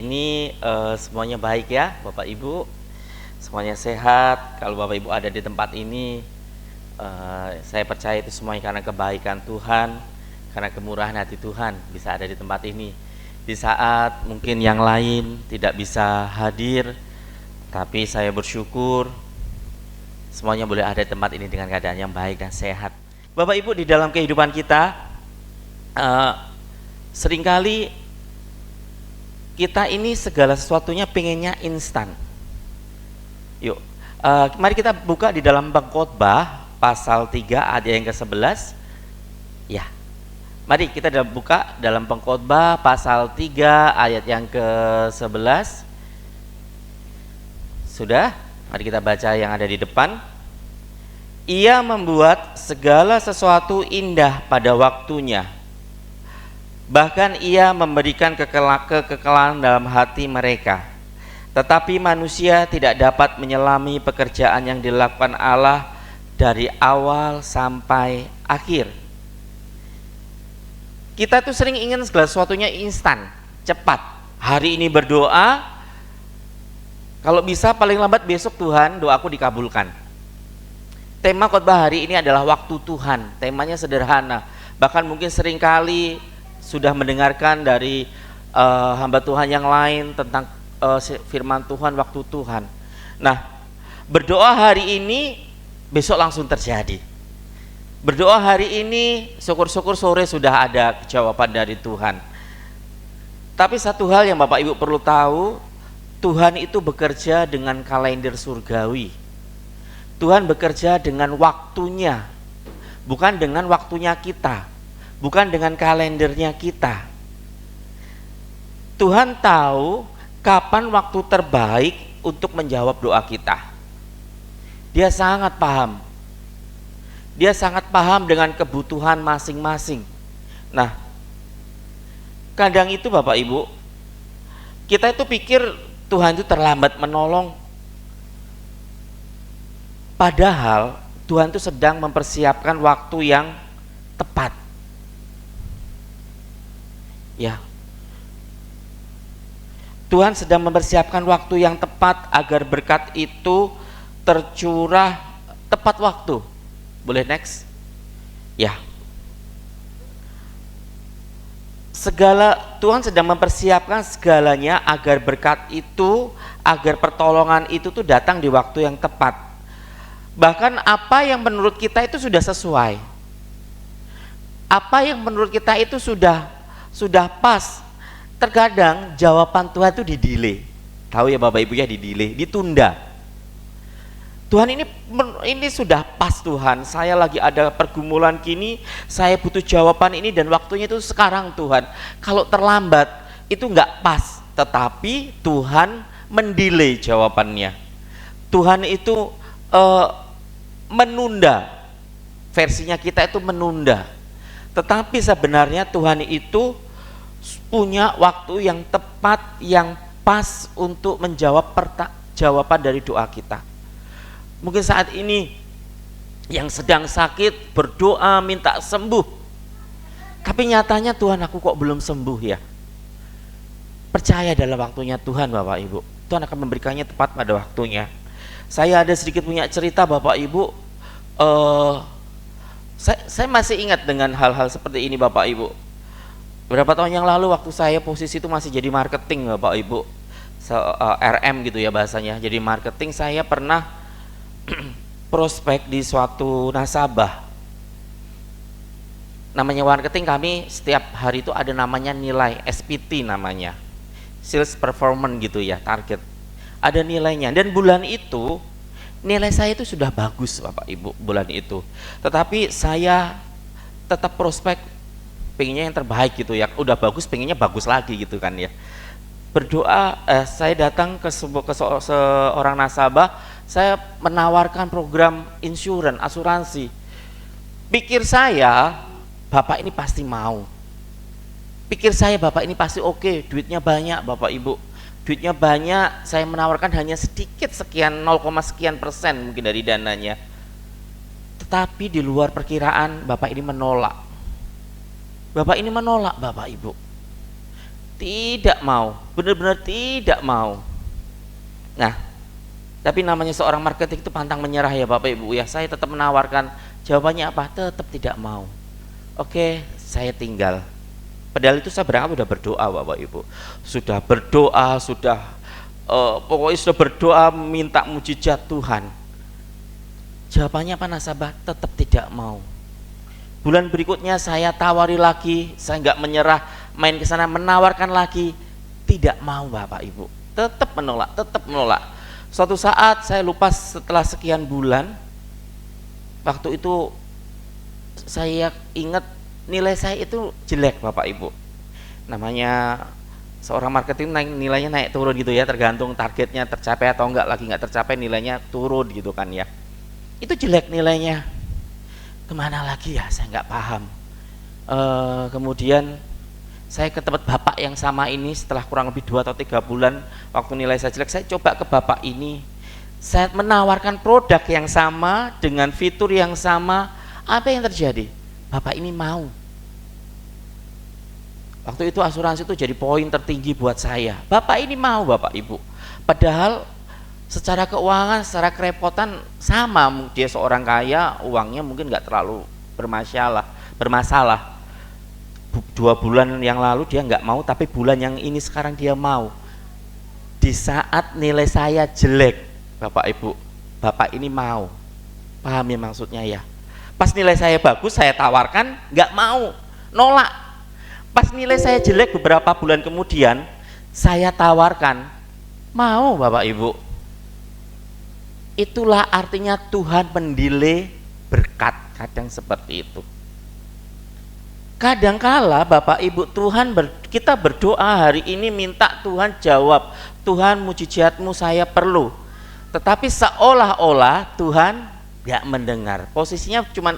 Ini semuanya baik ya Bapak Ibu, semuanya sehat. Kalau Bapak Ibu ada di tempat ini, saya percaya itu semuanya karena kebaikan Tuhan, karena kemurahan hati Tuhan bisa ada di tempat ini. Di saat mungkin yang lain tidak bisa hadir, tapi saya bersyukur semuanya boleh ada di tempat ini dengan keadaan yang baik dan sehat. Bapak Ibu, di dalam kehidupan kita seringkali kita ini segala sesuatunya pengennya instan. Yuk, mari kita buka di dalam Pengkhotbah pasal 3 ayat yang ke-11. Ya, mari kita buka dalam Pengkhotbah pasal 3 ayat yang ke-11. Sudah, mari kita baca yang ada di depan. Ia membuat segala sesuatu indah pada waktunya. Bahkan ia memberikan kekekalan dalam hati mereka. Tetapi manusia tidak dapat menyelami pekerjaan yang dilakukan Allah dari awal sampai akhir. Kita tuh sering ingin segala sesuatunya instan, cepat. Hari ini berdoa, kalau bisa paling lambat besok Tuhan doaku dikabulkan. Tema khotbah hari ini adalah waktu Tuhan. Temanya sederhana. Bahkan mungkin seringkali sudah mendengarkan dari hamba Tuhan yang lain tentang firman Tuhan, waktu Tuhan. Nah, berdoa hari ini besok langsung terjadi. Berdoa hari ini syukur-syukur sore sudah ada jawaban dari Tuhan. Tapi satu hal yang Bapak Ibu perlu tahu, Tuhan itu bekerja dengan kalender surgawi. Tuhan bekerja dengan waktunya, bukan dengan waktunya kita, bukan dengan kalendernya kita. Tuhan tahu kapan waktu terbaik untuk menjawab doa kita. Dia sangat paham. Dia sangat paham dengan kebutuhan masing-masing. Nah, kadang itu Bapak Ibu, kita itu pikir Tuhan itu terlambat menolong. Padahal Tuhan itu sedang mempersiapkan waktu yang tepat. Ya, Tuhan sedang mempersiapkan waktu yang tepat agar berkat itu tercurah tepat waktu. Boleh next? Ya, Tuhan sedang mempersiapkan segalanya agar berkat itu, agar pertolongan itu tuh datang di waktu yang tepat. Bahkan apa yang menurut kita itu sudah sesuai, apa yang menurut kita itu sudah pas, terkadang jawaban Tuhan itu di-delay. Tahu ya Bapak Ibu ya, di-delay, ditunda. Tuhan ini sudah pas Tuhan, saya lagi ada pergumulan gini, saya butuh jawaban ini dan waktunya itu sekarang Tuhan. Kalau terlambat itu nggak pas, tetapi Tuhan mendelay jawabannya. Tuhan itu menunda, versinya kita itu menunda. Tetapi sebenarnya Tuhan itu punya waktu yang tepat, yang pas untuk menjawab jawaban dari doa kita. Mungkin saat ini yang sedang sakit berdoa minta sembuh, tapi nyatanya Tuhan, aku kok belum sembuh ya. Percaya dalam waktunya Tuhan Bapak Ibu, Tuhan akan memberikannya tepat pada waktunya. Saya ada sedikit punya cerita Bapak Ibu. Saya masih ingat dengan hal-hal seperti ini Bapak Ibu. Beberapa tahun yang lalu waktu saya posisi itu masih jadi marketing Bapak Ibu, RM gitu ya bahasanya. Jadi marketing, saya pernah prospek di suatu nasabah. Namanya marketing, kami setiap hari itu ada namanya nilai SPT, namanya sales performance gitu ya, target. Ada nilainya, dan bulan itu nilai saya itu sudah bagus Bapak Ibu bulan itu. Tetapi saya tetap prospek, pengennya yang terbaik gitu ya, udah bagus pengennya bagus lagi gitu kan ya. Berdoa, saya datang ke seorang nasabah, saya menawarkan program insurance, asuransi. Pikir saya Bapak ini pasti mau, pikir saya Bapak ini pasti oke, duitnya banyak Bapak Ibu, duitnya banyak. Saya menawarkan hanya sedikit, sekian 0, sekian persen mungkin dari dananya. Tetapi di luar perkiraan Bapak ini menolak. Bapak ini menolak Bapak Ibu. tidak mau, benar-benar tidak mau. Nah, tapi namanya seorang marketing itu pantang menyerah ya Bapak Ibu ya. Saya tetap menawarkan, jawabannya apa? Tetap tidak mau. Oke, saya tinggal. Padahal itu saya berangkat sudah berdoa Bapak Ibu. Sudah berdoa, pokoknya sudah berdoa minta mujizat Tuhan. Jawabannya apa nasabah? Tetap tidak mau. Bulan berikutnya saya tawari lagi, saya nggak menyerah, main ke sana menawarkan lagi, tidak mau Bapak Ibu. Tetap menolak, tetap menolak. Suatu saat saya lupa, setelah sekian bulan, waktu itu saya ingat nilai saya itu jelek Bapak Ibu. Namanya seorang marketing nilainya naik turun gitu ya, tergantung targetnya tercapai atau enggak, lagi nggak tercapai nilainya turun gitu kan ya. Itu jelek nilainya. Kemana lagi ya, saya nggak paham. Kemudian saya ke tempat bapak yang sama ini setelah kurang lebih 2 atau 3 bulan, waktu nilai saya jelek, saya coba ke bapak ini, saya menawarkan produk yang sama dengan fitur yang sama. Apa yang terjadi? Bapak ini mau. Waktu itu asuransi itu jadi poin tertinggi buat saya. Bapak ini mau Bapak Ibu. Padahal secara keuangan, secara kerepotan sama, dia seorang kaya, uangnya mungkin nggak terlalu bermasalah. 2 bulan yang lalu dia nggak mau, tapi bulan yang ini sekarang dia mau. Di saat nilai saya jelek Bapak Ibu, Bapak ini mau. Paham ya maksudnya ya? Pas nilai saya bagus saya tawarkan, nggak mau, nolak. Pas nilai saya jelek beberapa bulan kemudian saya tawarkan, mau Bapak Ibu. Itulah artinya Tuhan mendelay berkat, kadang seperti itu. Kadangkala Bapak Ibu, kita berdoa hari ini minta Tuhan jawab, Tuhan mujizatmu saya perlu, tetapi seolah-olah Tuhan gak mendengar. Posisinya cuma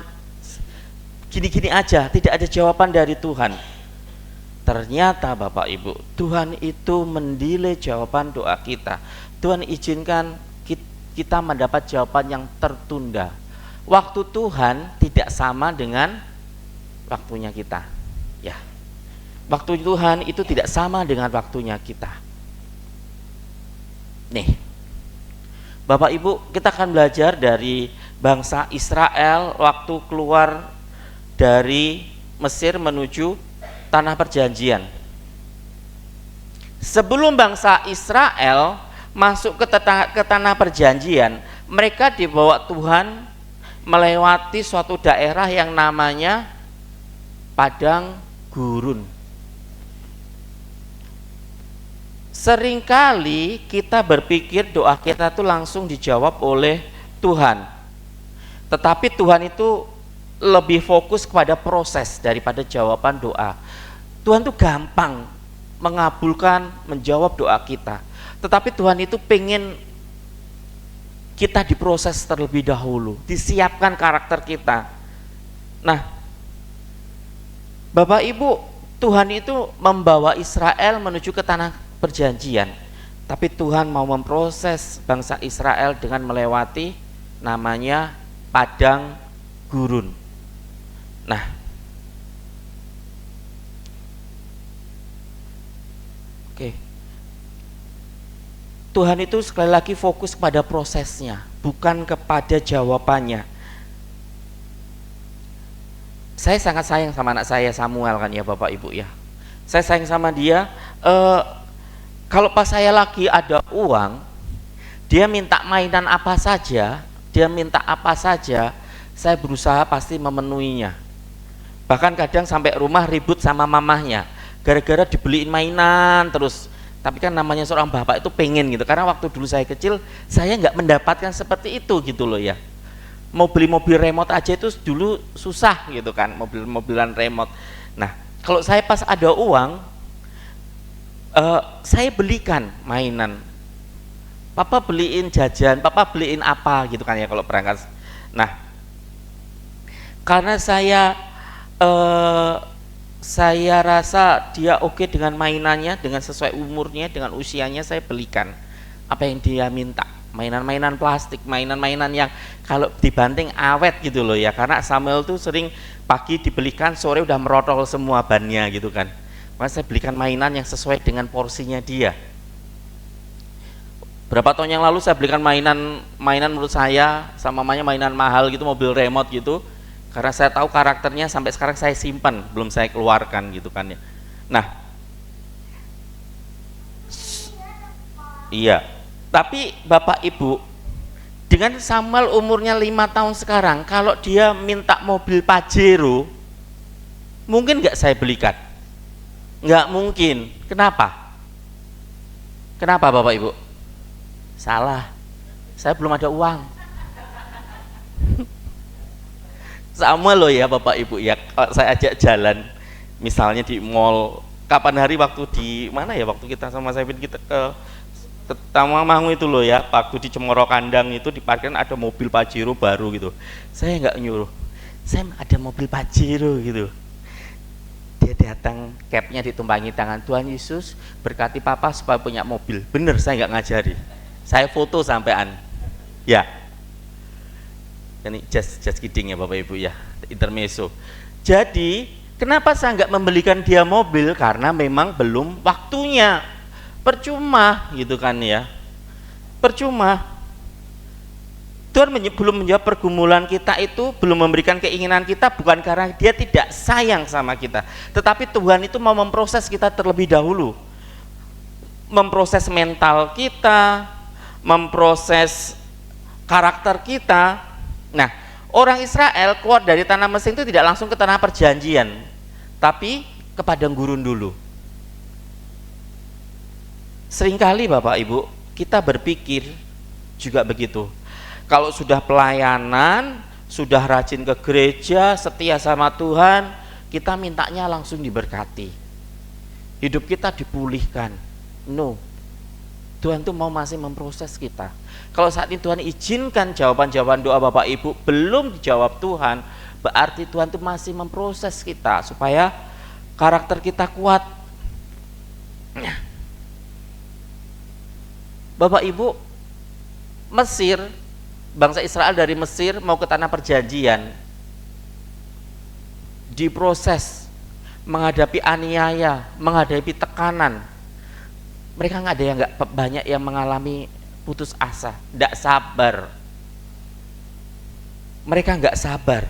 gini-gini aja, tidak ada jawaban dari Tuhan. Ternyata Bapak Ibu, Tuhan itu mendelay jawaban doa kita. Tuhan izinkan kita mendapat jawaban yang tertunda. Waktu Tuhan tidak sama dengan waktunya kita, ya. Waktu Tuhan itu tidak sama dengan waktunya kita. Nih, Bapak Ibu, kita akan belajar dari bangsa Israel waktu keluar dari Mesir menuju tanah perjanjian. Sebelum bangsa Israel masuk ke tanah perjanjian, mereka dibawa Tuhan melewati suatu daerah yang namanya padang gurun. Seringkali kita berpikir doa kita itu langsung dijawab oleh Tuhan, tetapi Tuhan itu lebih fokus kepada proses daripada jawaban doa. Tuhan itu gampang mengabulkan, menjawab doa kita, tetapi Tuhan itu pengen kita diproses terlebih dahulu, disiapkan karakter kita. Nah, Bapak Ibu, Tuhan itu membawa Israel menuju ke tanah perjanjian, tapi Tuhan mau memproses bangsa Israel dengan melewati namanya padang gurun. Nah, oke. Tuhan itu sekali lagi fokus kepada prosesnya, bukan kepada jawabannya. Saya sangat sayang sama anak saya Samuel kan ya Bapak Ibu ya. Saya sayang sama dia. Kalau pas saya lagi ada uang, dia minta mainan apa saja, dia minta apa saja, saya berusaha pasti memenuhinya. Bahkan kadang sampai rumah ribut sama mamahnya, gara-gara dibeliin mainan terus. Tapi kan namanya seorang bapak itu pengen gitu, karena waktu dulu saya kecil, saya nggak mendapatkan seperti itu gitu loh ya. Mau beli mobil remote aja itu dulu susah gitu kan, mobil-mobilan remote. Nah, kalau saya pas ada uang, saya belikan mainan. Papa beliin jajan, papa beliin apa gitu kan ya kalau berangkat. Nah, karena saya rasa dia oke dengan mainannya, dengan sesuai umurnya, dengan usianya, saya belikan apa yang dia minta. Mainan-mainan plastik, mainan-mainan yang kalau dibanting awet gitu loh ya, karena Samuel tuh sering pagi dibelikan, sore udah merotol semua bannya gitu kan. Maka saya belikan mainan yang sesuai dengan porsinya dia. Berapa tahun yang lalu saya belikan mainan menurut saya sama mamanya mainan mahal gitu, mobil remote gitu, karena saya tahu karakternya, sampai sekarang saya simpan, belum saya keluarkan gitu kan ya. Nah, iya. Tapi Bapak Ibu, dengan Samuel umurnya 5 tahun sekarang, kalau dia minta mobil Pajero, mungkin nggak saya belikan? Nggak mungkin. Kenapa? Kenapa Bapak Ibu? Salah, saya belum ada uang. Samuel loh ya Bapak Ibu ya, kalau saya ajak jalan, misalnya di mall, kapan hari waktu di mana ya, waktu kita sama Saifin kita ke Tawangmangu itu loh ya, waktu di Cemoro Kandang itu di parkiran ada mobil Pajero baru gitu. Saya nggak nyuruh, saya ada mobil Pajero gitu. Dia datang, capnya ditumpangi tangan, Tuhan Yesus berkati papa supaya punya mobil. Bener, saya nggak ngajari, saya foto sampean ya. Ini just kidding ya Bapak Ibu ya, intermezzo. Jadi kenapa saya nggak membelikan dia mobil? Karena memang belum waktunya. Percuma gitu kan ya, percuma. Tuhan belum menjawab pergumulan kita itu, belum memberikan keinginan kita, bukan karena dia tidak sayang sama kita, tetapi Tuhan itu mau memproses kita terlebih dahulu, memproses mental kita, memproses karakter kita. Nah, orang Israel keluar dari tanah Mesir itu tidak langsung ke tanah perjanjian, tapi ke padang gurun dulu. Seringkali Bapak Ibu, kita berpikir juga begitu. Kalau sudah pelayanan, sudah rajin ke gereja, setia sama Tuhan, kita mintanya langsung diberkati, hidup kita dipulihkan. No, Tuhan tuh mau masih memproses kita. Kalau saat ini Tuhan izinkan jawaban-jawaban doa Bapak Ibu belum dijawab Tuhan, berarti Tuhan tuh masih memproses kita supaya karakter kita kuat. Bapak Ibu, Mesir, bangsa Israel dari Mesir mau ke tanah perjanjian, diproses, menghadapi aniaya, menghadapi tekanan. Mereka nggak ada yang nggak banyak yang mengalami putus asa, nggak sabar. Mereka nggak sabar.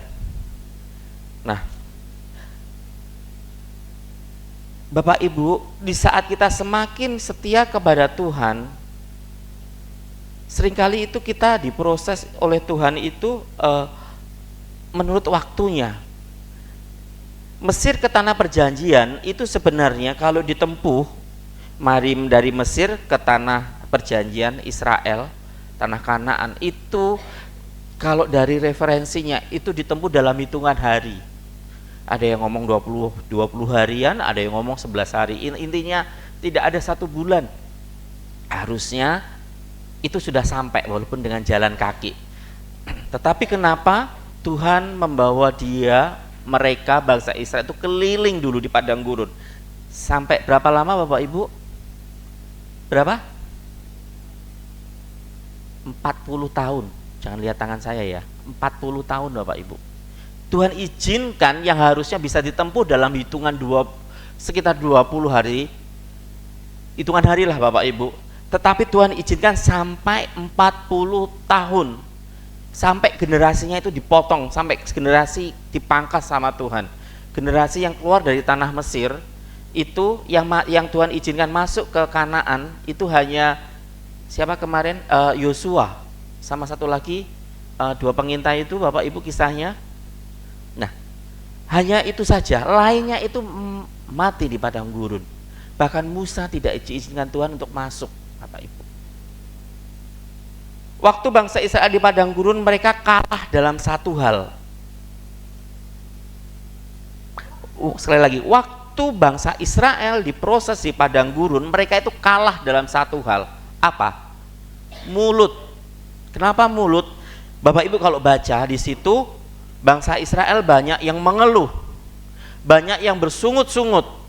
Nah, Bapak Ibu, di saat kita semakin setia kepada Tuhan, seringkali itu kita diproses oleh Tuhan itu menurut waktunya. Mesir ke tanah perjanjian itu sebenarnya kalau ditempuh, mari dari Mesir ke tanah perjanjian Israel, tanah Kanaan, itu kalau dari referensinya itu ditempuh dalam hitungan hari. Ada yang ngomong 20 harian, ada yang ngomong 11 hari. Intinya tidak ada 1 bulan. Harusnya itu sudah sampai walaupun dengan jalan kaki. Tetapi kenapa Tuhan membawa mereka bangsa Israel itu keliling dulu di padang gurun? Sampai berapa lama Bapak Ibu? Berapa? 40 tahun. Jangan lihat tangan saya ya. 40 tahun Bapak Ibu. Tuhan izinkan yang harusnya bisa ditempuh dalam hitungan sekitar 20 hari. Hitungan hari lah Bapak Ibu. Tetapi Tuhan izinkan sampai 40 tahun, sampai generasinya itu dipotong, sampai generasi dipangkas sama Tuhan. Generasi yang keluar dari tanah Mesir itu yang Tuhan izinkan masuk ke Kanaan itu hanya siapa kemarin? Yosua sama satu lagi 2 pengintai itu Bapak Ibu kisahnya. Nah, hanya itu saja, lainnya itu mati di padang gurun. Bahkan Musa tidak diizinkan Tuhan untuk masuk. Bapak Ibu, waktu bangsa Israel di padang gurun, mereka kalah dalam satu hal. Sekali lagi, waktu bangsa Israel diproses di padang gurun, mereka itu kalah dalam satu hal. Apa? Mulut. Kenapa mulut? Bapak Ibu kalau baca di situ, bangsa Israel banyak yang mengeluh, banyak yang bersungut-sungut.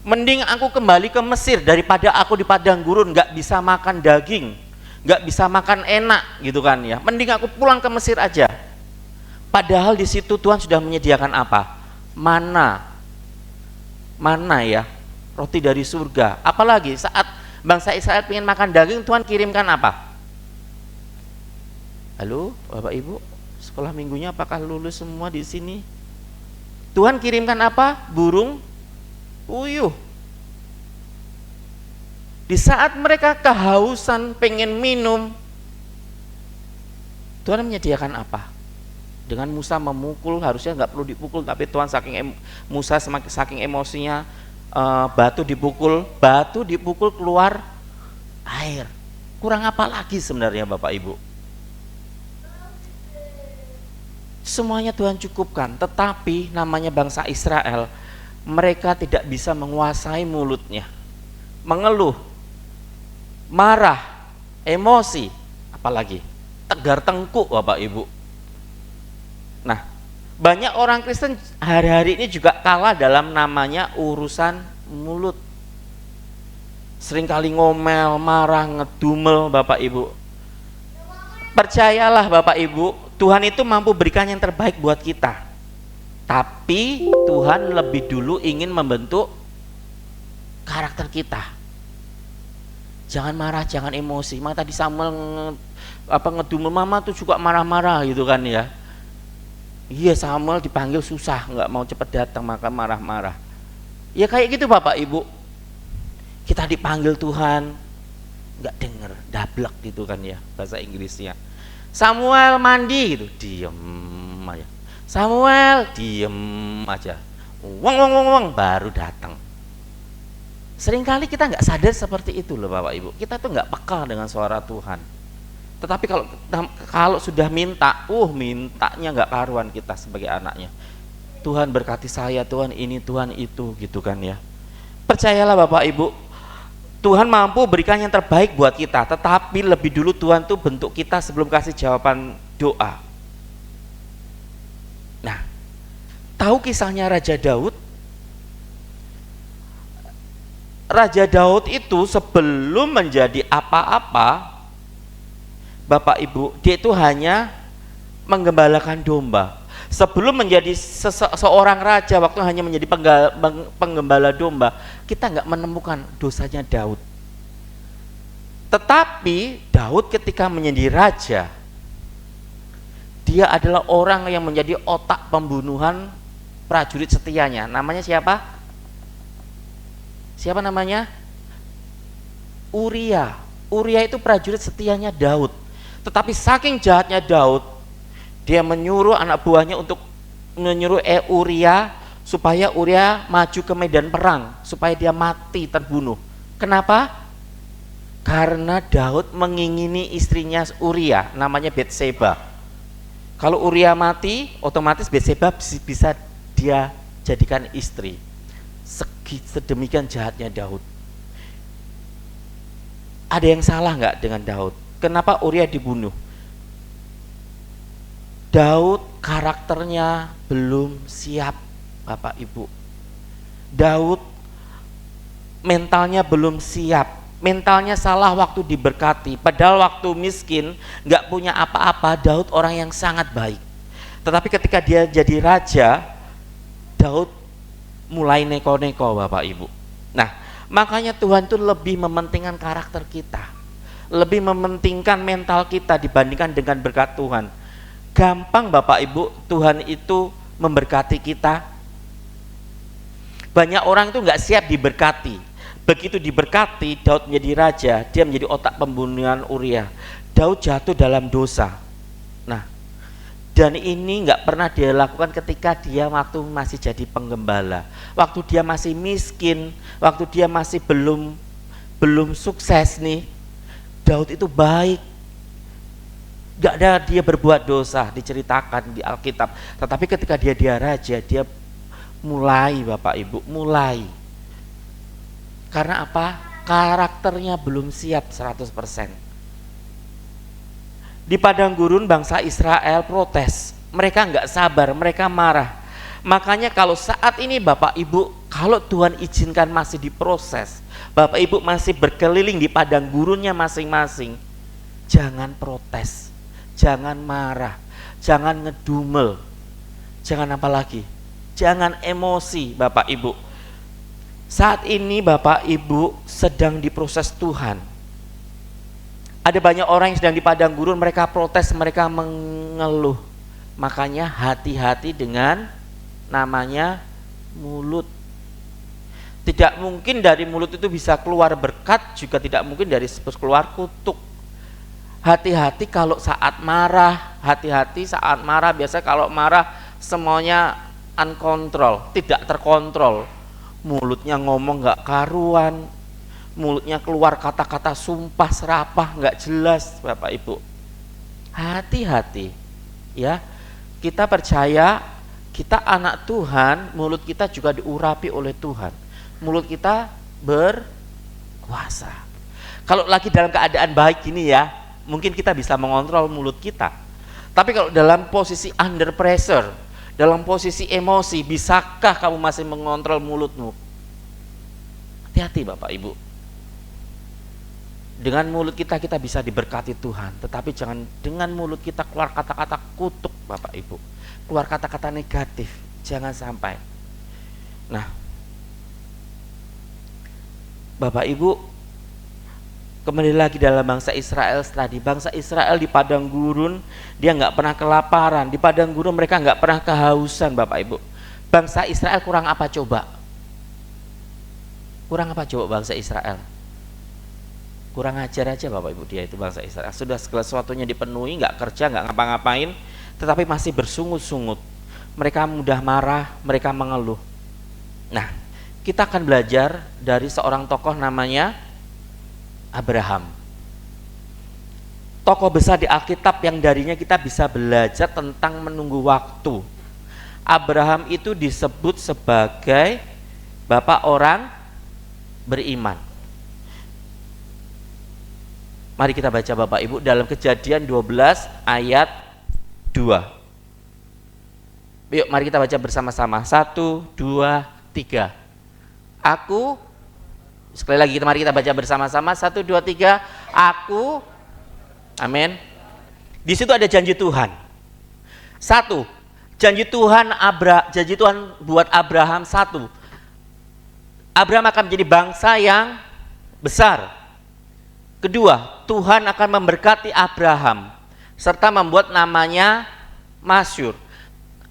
Mending aku kembali ke Mesir daripada aku di padang gurun nggak bisa makan daging, nggak bisa makan enak gitu kan ya. Mending aku pulang ke Mesir aja. Padahal di situ Tuhan sudah menyediakan apa? Mana. mana ya, roti dari surga. Apalagi saat bangsa Israel ingin makan daging, Tuhan kirimkan apa? Halo Bapak Ibu, sekolah minggunya apakah lulus semua di sini? Tuhan kirimkan apa? Burung puyuh. Di saat mereka kehausan pengen minum, Tuhan menyediakan apa? Dengan Musa memukul, harusnya nggak perlu dipukul, tapi Tuhan Musa saking emosinya, batu dipukul keluar air. Kurang apa lagi sebenarnya Bapak Ibu? Semuanya Tuhan cukupkan, tetapi namanya bangsa Israel, mereka tidak bisa menguasai mulutnya, mengeluh, marah, emosi, apalagi tegar tengkuk Bapak Ibu. Nah, banyak orang Kristen hari-hari ini juga kalah dalam namanya urusan mulut. Seringkali ngomel, marah, ngedumel Bapak Ibu. Percayalah Bapak Ibu, Tuhan itu mampu berikan yang terbaik buat kita. Tapi Tuhan lebih dulu ingin membentuk karakter kita. Jangan marah, jangan emosi. Maka tadi Samuel ngedumel, mama tuh juga marah-marah gitu kan ya. Iya, Samuel dipanggil susah, nggak mau cepat datang, maka marah-marah. Ya kayak gitu Bapak Ibu. Kita dipanggil Tuhan, nggak denger, dablek gitu kan ya bahasa Inggrisnya. Samuel mandi gitu, diem aja. Samuel diem aja. Wong baru datang. Seringkali kita nggak sadar seperti itu loh Bapak Ibu. Kita tuh nggak peka dengan suara Tuhan. Tetapi kalau sudah minta, mintanya nggak karuan kita sebagai anaknya. Tuhan berkati saya, Tuhan ini, Tuhan itu, gitu kan ya. Percayalah Bapak Ibu, Tuhan mampu berikan yang terbaik buat kita. Tetapi lebih dulu Tuhan tuh bentuk kita sebelum kasih jawaban doa. Nah, tahu kisahnya Raja Daud? Raja Daud itu sebelum menjadi apa-apa, Bapak Ibu, dia itu hanya menggembalakan domba. Sebelum menjadi seorang raja, waktu hanya menjadi penggembala domba, kita nggak menemukan dosanya Daud. Tetapi Daud ketika menjadi raja, dia adalah orang yang menjadi otak pembunuhan prajurit setianya. Namanya siapa? Siapa namanya? Uria. Uria itu prajurit setianya Daud. Tetapi saking jahatnya Daud, dia menyuruh anak buahnya untuk menyuruh Uria supaya Uria maju ke medan perang, supaya dia mati terbunuh. Kenapa? Karena Daud mengingini istrinya Uria, namanya Betseba. Kalau Uria mati, otomatis Betseba bisa dia jadikan istri. Sedemikian jahatnya Daud. Ada yang salah nggak dengan Daud? Kenapa Uria dibunuh? Daud karakternya belum siap Bapak Ibu. Daud mentalnya belum siap. Mentalnya salah waktu diberkati. Padahal waktu miskin, nggak punya apa-apa, Daud orang yang sangat baik. Tetapi ketika dia jadi raja, Daud mulai neko-neko Bapak Ibu. Nah, makanya Tuhan tuh lebih mementingkan karakter kita, lebih mementingkan mental kita dibandingkan dengan berkat Tuhan. Gampang Bapak Ibu, Tuhan itu memberkati kita. Banyak orang itu nggak siap diberkati. Begitu diberkati, Daud menjadi raja, dia menjadi otak pembunuhan Uria. Daud jatuh dalam dosa. Nah, dan ini nggak pernah dia lakukan ketika dia waktu masih jadi penggembala, waktu dia masih miskin, waktu dia masih belum sukses nih. Daud itu baik, gak ada dia berbuat dosa diceritakan di Alkitab. Tetapi ketika dia raja, dia mulai Bapak Ibu, mulai. Karena apa? Karakternya belum siap 100%. Di padang gurun bangsa Israel protes, mereka gak sabar, mereka marah. Makanya kalau saat ini Bapak Ibu, kalau Tuhan izinkan masih diproses, Bapak Ibu masih berkeliling di padang gurunnya masing-masing, jangan protes, jangan marah, jangan ngedumel, jangan apa lagi, jangan emosi Bapak Ibu. Saat ini Bapak Ibu sedang diproses Tuhan. Ada banyak orang yang sedang di padang gurun, mereka protes, mereka mengeluh. Makanya hati-hati dengan namanya mulut. Tidak mungkin dari mulut itu bisa keluar berkat, juga tidak mungkin dari keluar kutuk. Hati-hati kalau saat marah, biasa kalau marah semuanya uncontrol, tidak terkontrol. Mulutnya ngomong gak karuan, mulutnya keluar kata-kata sumpah serapah gak jelas. Bapak Ibu, hati-hati ya. Kita percaya kita anak Tuhan, mulut kita juga diurapi oleh Tuhan. Mulut kita berkuasa. Kalau lagi dalam keadaan baik ini ya, mungkin kita bisa mengontrol mulut kita. Tapi kalau dalam posisi under pressure, dalam posisi emosi, bisakah kamu masih mengontrol mulutmu? Hati-hati Bapak Ibu. Dengan mulut kita bisa diberkati Tuhan, tetapi jangan dengan mulut kita keluar kata-kata kutuk Bapak Ibu, keluar kata-kata negatif, jangan sampai. Nah Bapak Ibu, kembali lagi dalam bangsa Israel tadi. Bangsa Israel di padang gurun, dia nggak pernah kelaparan. Di padang gurun mereka nggak pernah kehausan Bapak Ibu. Bangsa Israel kurang apa coba? Kurang apa coba bangsa Israel? Kurang ajar aja Bapak Ibu, dia itu bangsa Israel. Sudah segala sesuatunya dipenuhi, nggak kerja, nggak ngapa-ngapain, tetapi masih bersungut-sungut. Mereka mudah marah, mereka mengeluh. Nah, kita akan belajar dari seorang tokoh namanya Abraham. Tokoh besar di Alkitab yang darinya kita bisa belajar tentang menunggu waktu. Abraham itu disebut sebagai bapak orang beriman. Mari kita baca Bapak Ibu dalam Kejadian 12 ayat 2. Yuk mari kita baca bersama-sama. 1, 2, 3. Aku, sekali lagi mari kita baca bersama-sama. 1, 2, 3. Aku, amin. Di situ ada janji Tuhan. 1, janji Tuhan buat Abraham. 1, Abraham akan menjadi bangsa yang besar. 2, Tuhan akan memberkati Abraham serta membuat namanya masyhur.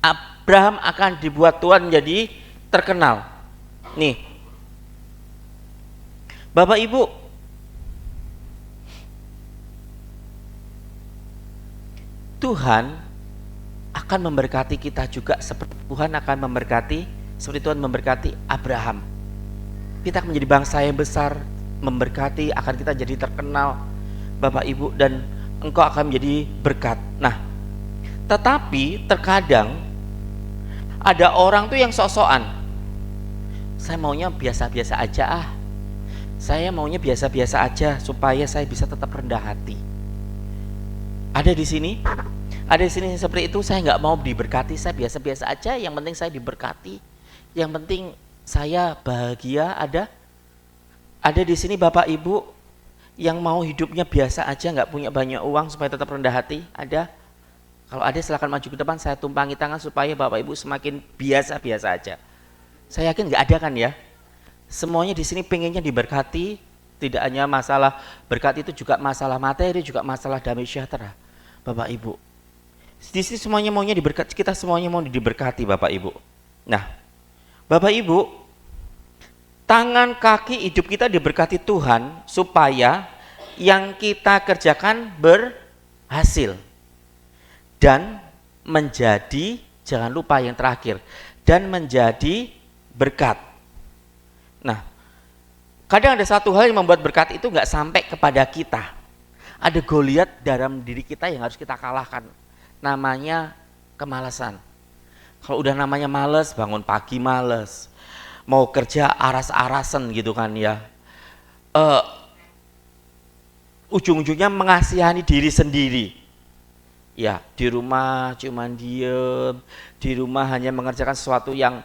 Abraham akan dibuat Tuhan menjadi terkenal. Nih Bapak Ibu, Tuhan akan memberkati kita juga seperti Tuhan memberkati Abraham. Kita akan menjadi bangsa yang besar, memberkati, akan kita jadi terkenal Bapak Ibu, dan engkau akan menjadi berkat. Nah, tetapi terkadang ada orang tuh yang sok-sokan. Saya maunya biasa-biasa aja Saya maunya biasa-biasa aja supaya saya bisa tetap rendah hati. Ada di sini seperti itu. Saya nggak mau diberkati, saya biasa-biasa aja. Yang penting saya diberkati, yang penting saya bahagia. Ada di sini Bapak Ibu yang mau hidupnya biasa aja, nggak punya banyak uang supaya tetap rendah hati. Ada? Kalau ada silakan maju ke depan, saya tumpangi tangan supaya Bapak Ibu semakin biasa-biasa aja. Saya yakin nggak ada kan ya? Semuanya di sini pengennya diberkati. Tidak hanya masalah berkat, itu juga masalah materi, juga masalah damai sejahtera. Bapak Ibu, di sini semuanya maunya diberkati, kita semuanya mau diberkati Bapak Ibu. Nah, Bapak Ibu, tangan kaki hidup kita diberkati Tuhan supaya yang kita kerjakan berhasil dan menjadi, jangan lupa yang terakhir, dan menjadi berkat. Nah, kadang ada satu hal yang membuat berkat itu nggak sampai kepada kita. Ada Goliat dalam diri kita yang harus kita kalahkan. Namanya kemalasan. Kalau udah namanya males, bangun pagi males, mau kerja aras-arasan gitu kan ya. Ujung-ujungnya mengasihani diri sendiri. Ya, di rumah cuman diem, di rumah hanya mengerjakan sesuatu yang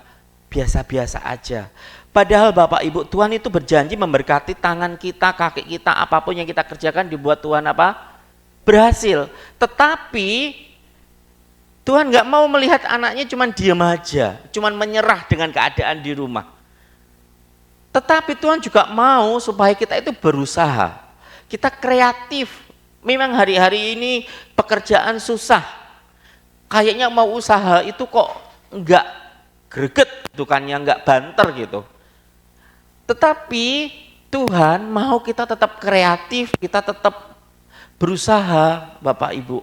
biasa-biasa aja. Padahal Bapak Ibu, Tuhan itu berjanji memberkati tangan kita, kaki kita, apapun yang kita kerjakan dibuat Tuhan apa? Berhasil. Tetapi Tuhan nggak mau melihat anaknya cuman diem aja, cuman menyerah dengan keadaan di rumah. Tetapi Tuhan juga mau supaya kita itu berusaha, kita kreatif. Memang hari-hari ini pekerjaan susah, kayaknya mau usaha itu kok enggak greget gitu kan, yang enggak banter gitu. Tetapi Tuhan mau kita tetap kreatif, kita tetap berusaha, Bapak Ibu.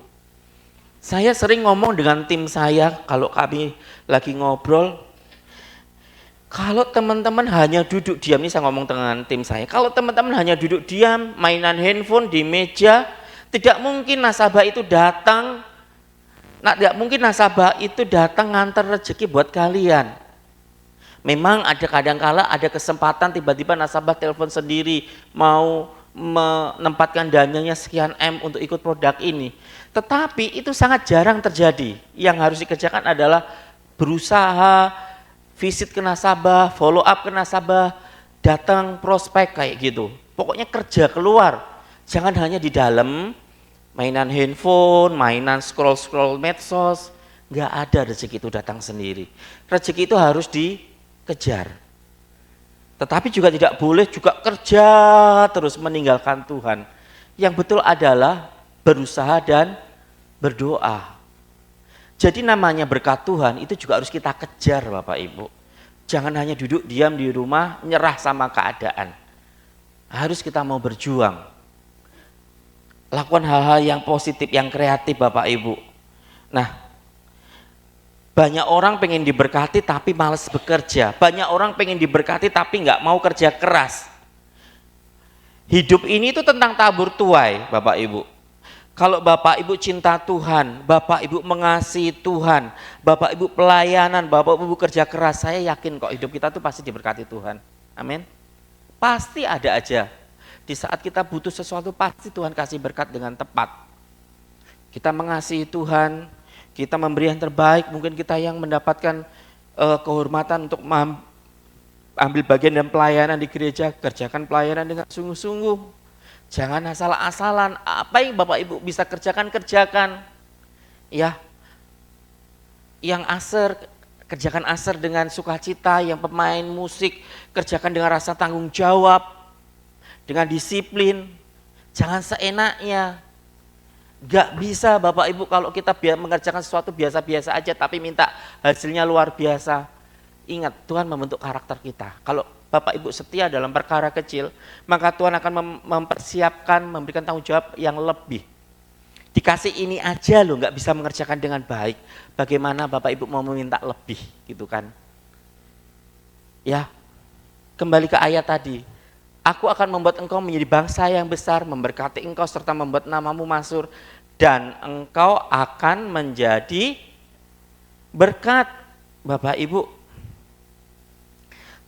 Saya sering ngomong dengan tim saya kalau kami lagi ngobrol, kalau teman-teman hanya duduk diam, ini saya ngomong dengan tim saya, kalau teman-teman hanya duduk diam, mainan handphone di meja, tidak mungkin nasabah itu datang, tidak mungkin nasabah itu datang ngantar rezeki buat kalian. Memang ada kadang-kala ada kesempatan tiba-tiba nasabah telepon sendiri mau menempatkan dananya sekian M untuk ikut produk ini. Tetapi itu sangat jarang terjadi. Yang harus dikerjakan adalah berusaha, visit ke nasabah, follow up ke nasabah, datang prospek kayak gitu. Pokoknya kerja keluar. Jangan hanya di dalam mainan handphone, mainan scroll-scroll medsos. Nggak ada rezeki itu datang sendiri. Rezeki itu harus dikejar. Tetapi juga tidak boleh juga kerja terus meninggalkan Tuhan. Yang betul adalah berusaha dan berdoa. Jadi namanya berkat Tuhan itu juga harus kita kejar, Bapak Ibu. Jangan hanya duduk diam di rumah nyerah sama keadaan. Harus kita mau berjuang. Lakukan hal-hal yang positif, yang kreatif, Bapak Ibu. Nah, banyak orang pengen diberkati tapi malas bekerja. Banyak orang pengen diberkati tapi nggak mau kerja keras. Hidup ini itu tentang tabur tuai, Bapak Ibu. Kalau Bapak Ibu cinta Tuhan, Bapak Ibu mengasihi Tuhan, Bapak Ibu pelayanan, Bapak Ibu kerja keras, saya yakin kok hidup kita tuh pasti diberkati Tuhan. Amin. Pasti ada aja. Di saat kita butuh sesuatu pasti Tuhan kasih berkat dengan tepat. Kita mengasihi Tuhan, kita memberi yang terbaik, mungkin kita yang mendapatkan kehormatan untuk ambil bagian dalam pelayanan di gereja, kerjakan pelayanan dengan sungguh-sungguh. Jangan asal-asalan, apa yang Bapak Ibu bisa kerjakan, kerjakan. Ya, yang aser, kerjakan aser dengan sukacita, yang pemain musik, kerjakan dengan rasa tanggung jawab, dengan disiplin, jangan seenaknya. Gak bisa Bapak Ibu kalau kita mengerjakan sesuatu biasa-biasa aja tapi minta hasilnya luar biasa. Ingat, Tuhan membentuk karakter kita. Kalau Bapak Ibu setia dalam perkara kecil, maka Tuhan akan mempersiapkan, memberikan tanggung jawab yang lebih. Dikasih ini aja loh, gak bisa mengerjakan dengan baik. Bagaimana Bapak Ibu mau meminta lebih gitu kan. Ya, kembali ke ayat tadi. Aku akan membuat engkau menjadi bangsa yang besar, memberkati engkau serta membuat namamu masyhur, dan engkau akan menjadi berkat. Bapak Ibu,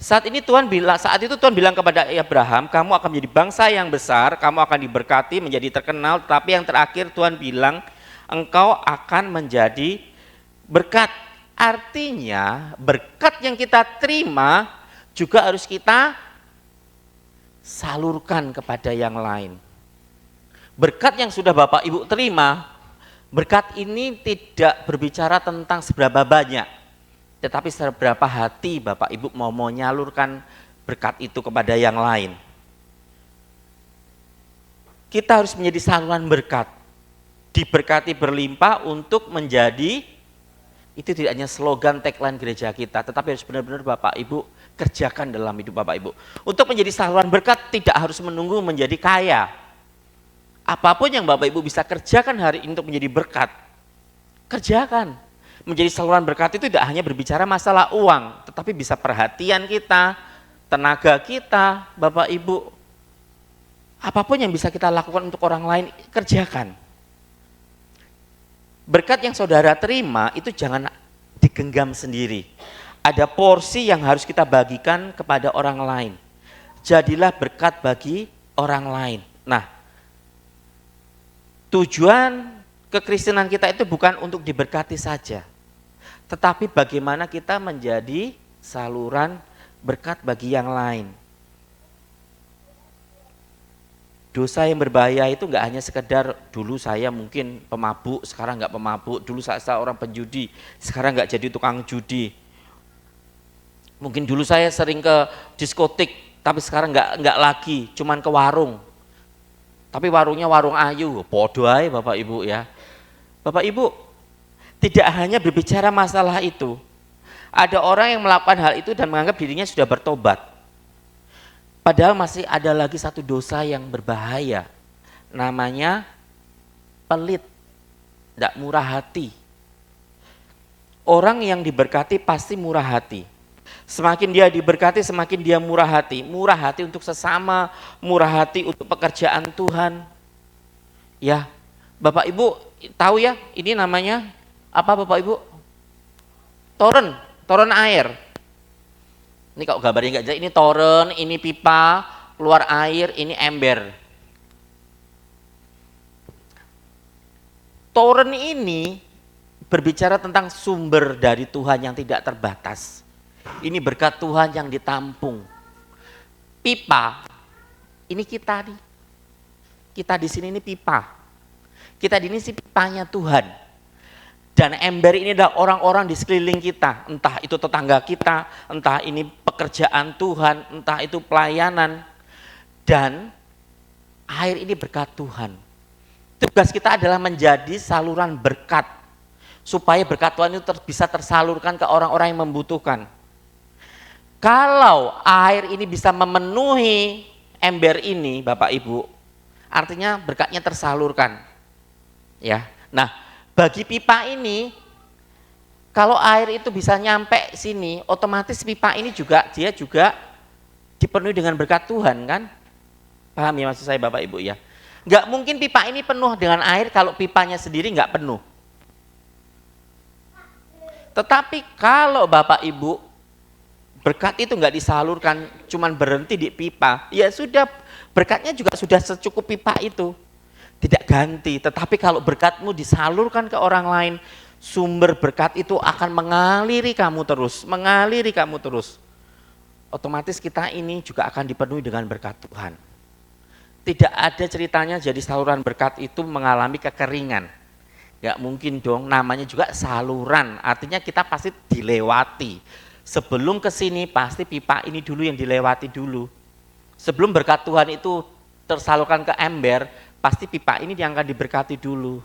saat itu Tuhan bilang kepada Abraham, kamu akan menjadi bangsa yang besar, kamu akan diberkati, menjadi terkenal, tapi yang terakhir Tuhan bilang, engkau akan menjadi berkat. Artinya berkat yang kita terima juga harus kita salurkan kepada yang lain. Berkat yang sudah Bapak Ibu terima, berkat ini tidak berbicara tentang seberapa banyak, tetapi seberapa hati Bapak Ibu mau menyalurkan berkat itu kepada yang lain. Kita harus menjadi saluran berkat, diberkati berlimpah untuk menjadi, itu tidak hanya slogan tagline gereja kita, tetapi harus benar-benar Bapak Ibu kerjakan dalam hidup Bapak Ibu. Untuk menjadi saluran berkat tidak harus menunggu menjadi kaya. Apapun yang Bapak Ibu bisa kerjakan hari ini untuk menjadi berkat, kerjakan. Menjadi saluran berkat itu tidak hanya berbicara masalah uang, tetapi bisa perhatian kita, tenaga kita, Bapak Ibu. Apapun yang bisa kita lakukan untuk orang lain, kerjakan. Berkat yang saudara terima itu jangan digenggam sendiri. Ada porsi yang harus kita bagikan kepada orang lain. Jadilah berkat bagi orang lain. Nah, tujuan kekristenan kita itu bukan untuk diberkati saja, tetapi bagaimana kita menjadi saluran berkat bagi yang lain. Dosa yang berbahaya itu enggak hanya sekedar dulu saya mungkin pemabuk, sekarang enggak pemabuk, dulu saya orang penjudi, sekarang enggak jadi tukang judi. Mungkin dulu saya sering ke diskotik, Tapi sekarang nggak lagi, cuman ke warung. Tapi warungnya warung ayu, podo ae Bapak Ibu ya. Bapak Ibu, tidak hanya berbicara masalah itu. Ada orang yang melakukan hal itu dan menganggap dirinya sudah bertobat. Padahal masih ada lagi satu dosa yang berbahaya. Namanya pelit, tidak murah hati. Orang yang diberkati pasti murah hati. Semakin dia diberkati, semakin dia murah hati. Murah hati untuk sesama, murah hati untuk pekerjaan Tuhan. Ya, Bapak Ibu tahu ya, ini namanya apa Bapak Ibu? Toren air. Ini kalau gambarnya enggak jelas, ini toren, ini pipa, keluar air, ini ember. Toren ini berbicara tentang sumber dari Tuhan yang tidak terbatas. Ini berkat Tuhan yang ditampung. Pipa, ini kita nih. Kita di sini ini pipa. Kita di sini pipanya Tuhan. Dan ember ini adalah orang-orang di sekeliling kita. Entah itu tetangga kita, entah ini pekerjaan Tuhan, entah itu pelayanan. Dan air ini berkat Tuhan. Tugas kita adalah menjadi saluran berkat. Supaya berkat Tuhan itu bisa tersalurkan ke orang-orang yang membutuhkan. Kalau air ini bisa memenuhi ember ini, Bapak Ibu, artinya berkatnya tersalurkan. Ya. Nah, bagi pipa ini, kalau air itu bisa nyampe sini, otomatis pipa ini juga dia juga dipenuhi dengan berkat Tuhan kan? Paham ya maksud saya Bapak Ibu ya? Enggak mungkin pipa ini penuh dengan air kalau pipanya sendiri enggak penuh. Tetapi kalau Bapak Ibu berkat itu enggak disalurkan, cuman berhenti di pipa, ya sudah berkatnya juga sudah secukup pipa itu. Tidak ganti, tetapi kalau berkatmu disalurkan ke orang lain, sumber berkat itu akan mengaliri kamu terus, mengaliri kamu terus. Otomatis kita ini juga akan dipenuhi dengan berkat Tuhan. Tidak ada ceritanya jadi saluran berkat itu mengalami kekeringan. Gak mungkin dong, namanya juga saluran, artinya kita pasti dilewati. Sebelum ke sini pasti pipa ini dulu yang dilewati dulu. Sebelum berkat Tuhan itu tersalurkan ke ember, pasti pipa ini yang akan diberkati dulu.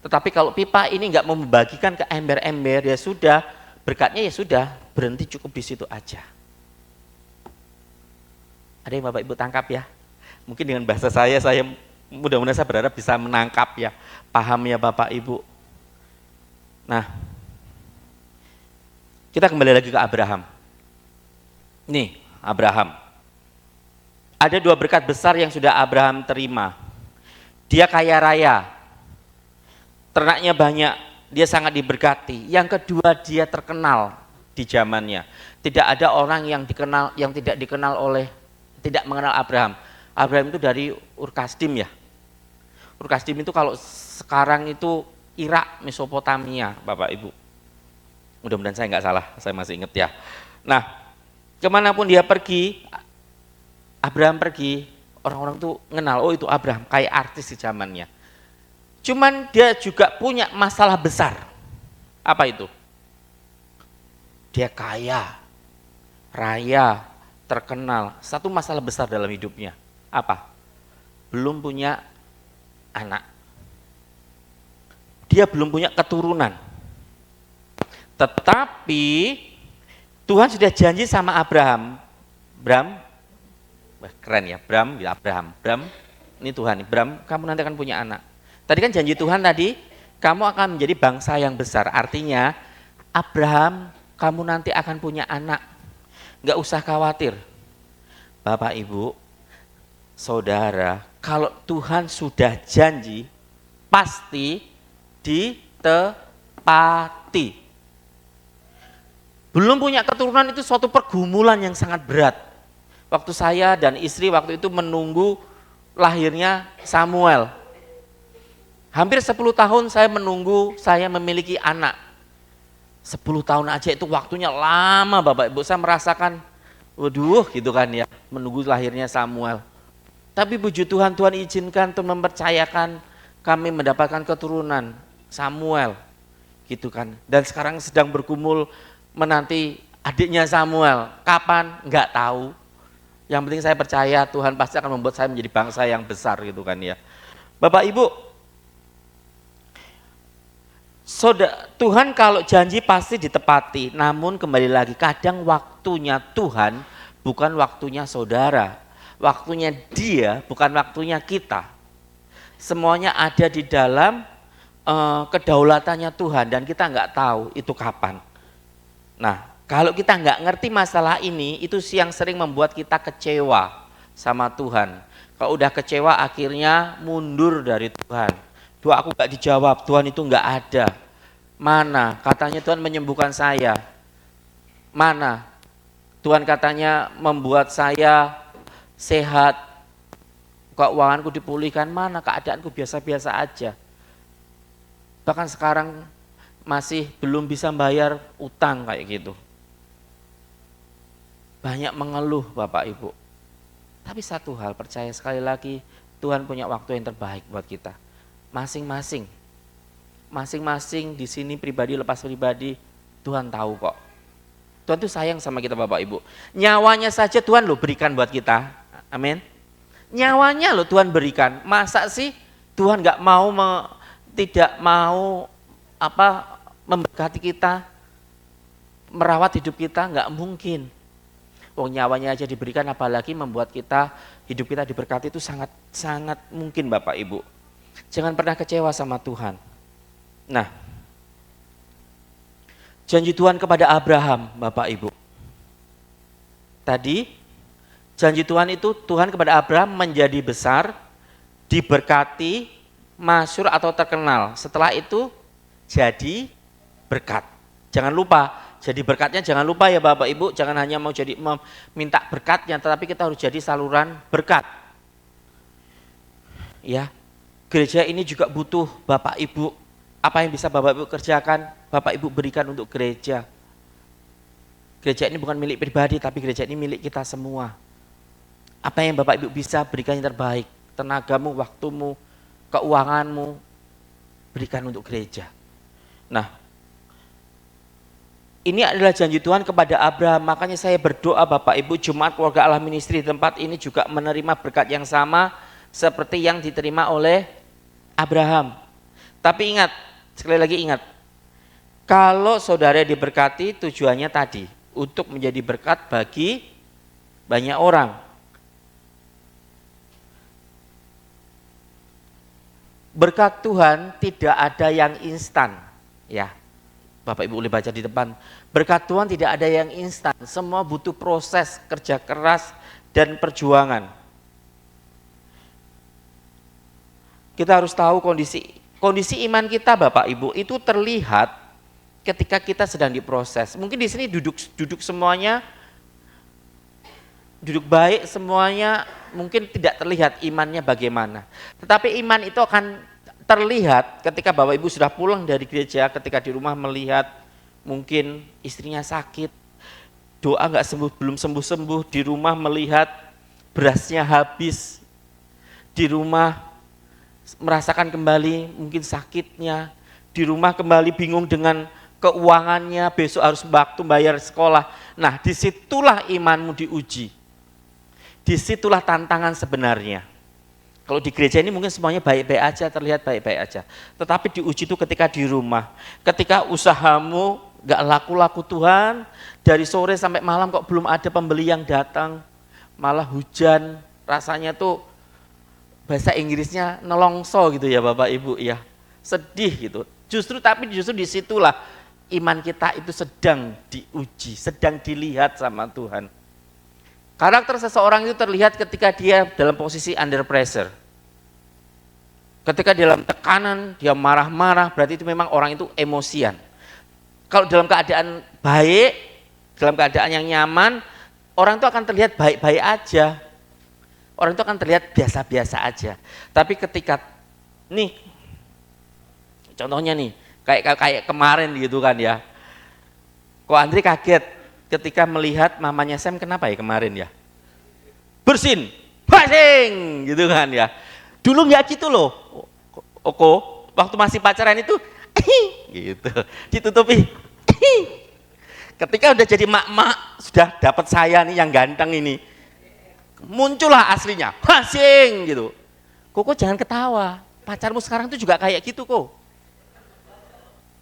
Tetapi kalau pipa ini nggak mau membagikan ke ember-ember, ya sudah, berkatnya ya sudah, berhenti cukup di situ aja. Ada yang Bapak Ibu tangkap ya? Mungkin dengan bahasa saya mudah-mudahan saya berharap bisa menangkap ya, paham ya Bapak Ibu. Nah, kita kembali lagi ke Abraham. Nih, Abraham. Ada dua berkat besar yang sudah Abraham terima. Dia kaya raya, ternaknya banyak, dia sangat diberkati. Yang kedua, dia terkenal di zamannya. Tidak ada orang yang dikenal, yang tidak mengenal Abraham. Abraham itu dari Ur Kasdim ya. Ur Kasdim itu kalau sekarang itu Irak, Mesopotamia, Bapak Ibu. Mudah-mudahan saya nggak salah, saya masih ingat ya. Nah, kemanapun dia pergi, Abraham pergi, orang-orang tuh kenal, oh itu Abraham, kayak artis di zamannya. Cuman dia juga punya masalah besar. Apa itu? Dia kaya, raya, terkenal. Satu masalah besar dalam hidupnya. Apa? Belum punya anak. Dia belum punya keturunan. Tetapi Tuhan sudah janji sama Abraham. Keren ya, Abraham, ini Tuhan, Bram, kamu nanti akan punya anak. Tadi kan janji Tuhan tadi, kamu akan menjadi bangsa yang besar. Artinya, Abraham, kamu nanti akan punya anak. Nggak usah khawatir. Bapak, Ibu, Saudara, kalau Tuhan sudah janji, pasti ditepati. Belum punya keturunan itu suatu pergumulan yang sangat berat. Waktu saya dan istri waktu itu menunggu lahirnya Samuel. Hampir 10 tahun saya menunggu saya memiliki anak. 10 tahun aja itu waktunya lama Bapak Ibu. Saya merasakan, waduh gitu kan ya, menunggu lahirnya Samuel. Tapi puji Tuhan, Tuhan izinkan Tuhan mempercayakan kami mendapatkan keturunan Samuel. Gitu kan. Dan sekarang sedang bergumul menanti adiknya Samuel. Kapan? Enggak tahu. Yang penting saya percaya Tuhan pasti akan membuat saya menjadi bangsa yang besar gitu kan ya. Bapak Ibu, Tuhan kalau janji pasti ditepati, namun kembali lagi kadang waktunya Tuhan bukan waktunya saudara, waktunya Dia bukan waktunya kita. Semuanya ada di dalam kedaulatannya Tuhan dan kita nggak tahu itu kapan. Nah, kalau kita nggak ngerti masalah ini, itu yang sering membuat kita kecewa sama Tuhan. Kalau udah kecewa akhirnya mundur dari Tuhan. Doa aku nggak dijawab, Tuhan itu nggak ada. Mana katanya Tuhan menyembuhkan saya? Mana Tuhan katanya membuat saya sehat, keuanganku dipulihkan? Mana keadaanku biasa-biasa aja. Bahkan sekarang masih belum bisa bayar utang kayak gitu. Banyak mengeluh Bapak Ibu. Tapi satu hal, percaya sekali lagi, Tuhan punya waktu yang terbaik buat kita. Masing-masing di sini pribadi lepas pribadi, Tuhan tahu kok. Tuhan tuh sayang sama kita Bapak Ibu. Nyawanya saja Tuhan loh berikan buat kita. Amin. Nyawanya loh Tuhan berikan. Masa sih Tuhan nggak mau tidak mau memberkati kita, merawat hidup kita? Nggak mungkin. Nyawanya aja diberikan, apalagi membuat kita hidup kita diberkati, itu sangat mungkin Bapak Ibu. Jangan pernah kecewa sama Tuhan. Nah, janji Tuhan kepada Abraham Bapak Ibu. Tadi janji Tuhan itu, Tuhan kepada Abraham menjadi besar, diberkati, masyhur atau terkenal. Setelah itu jadi berkat. Jangan lupa, jadi berkatnya jangan lupa ya Bapak Ibu, jangan hanya mau jadi minta berkatnya, tetapi kita harus jadi saluran berkat. Ya, gereja ini juga butuh Bapak Ibu. Apa yang bisa Bapak Ibu kerjakan, Bapak Ibu berikan untuk gereja. Gereja ini bukan milik pribadi, tapi gereja ini milik kita semua. Apa yang Bapak Ibu bisa berikan yang terbaik, tenagamu, waktumu, keuanganmu, berikan untuk gereja. Nah, ini adalah janji Tuhan kepada Abraham. Makanya saya berdoa Bapak Ibu, Jemaat Keluarga Allah Ministry di tempat ini juga menerima berkat yang sama seperti yang diterima oleh Abraham. Tapi ingat, sekali lagi ingat, kalau saudara diberkati tujuannya tadi untuk menjadi berkat bagi banyak orang. Berkat Tuhan tidak ada yang instan, ya. Bapak Ibu boleh baca di depan. Berkat Tuhan tidak ada yang instan, semua butuh proses, kerja keras, dan perjuangan. Kita harus tahu kondisi iman kita Bapak Ibu itu terlihat ketika kita sedang diproses. Mungkin di sini duduk semuanya, duduk baik semuanya, mungkin tidak terlihat imannya bagaimana. Tetapi iman itu akan terlihat ketika Bapak Ibu sudah pulang dari gereja, ketika di rumah melihat mungkin istrinya sakit, doa nggak sembuh, belum sembuh-sembuh, di rumah melihat berasnya habis, di rumah merasakan kembali mungkin sakitnya, di rumah kembali bingung dengan keuangannya, besok harus waktu bayar sekolah. Nah, disitulah imanmu diuji, disitulah tantangan sebenarnya. Kalau di gereja ini mungkin semuanya baik-baik aja, terlihat baik-baik aja. Tetapi diuji itu ketika di rumah, ketika usahamu gak laku-laku Tuhan, dari sore sampai malam kok belum ada pembeli yang datang, malah hujan, rasanya tuh bahasa Inggrisnya nelongso gitu ya Bapak Ibu ya, sedih gitu. Justru disitulah iman kita itu sedang diuji, sedang dilihat sama Tuhan. Karakter seseorang itu terlihat ketika dia dalam posisi under pressure. Ketika dalam tekanan, dia marah-marah, berarti itu memang orang itu emosian. Kalau dalam keadaan baik, dalam keadaan yang nyaman, orang itu akan terlihat baik-baik aja. Orang itu akan terlihat biasa-biasa aja. Tapi ketika, nih, contohnya nih, kayak kemarin gitu kan ya. Kok Andri kaget ketika melihat mamanya Sam, kenapa ya kemarin ya? Bersin, basing, gitu kan ya. Dulu nggak gitu loh, Oko, waktu masih pacaran itu, gitu, ditutupi. Ketika udah jadi mak-mak, sudah dapat saya nih yang ganteng ini, muncullah aslinya, hasing gitu. Koko jangan ketawa, pacarmu sekarang tuh juga kayak gitu kok.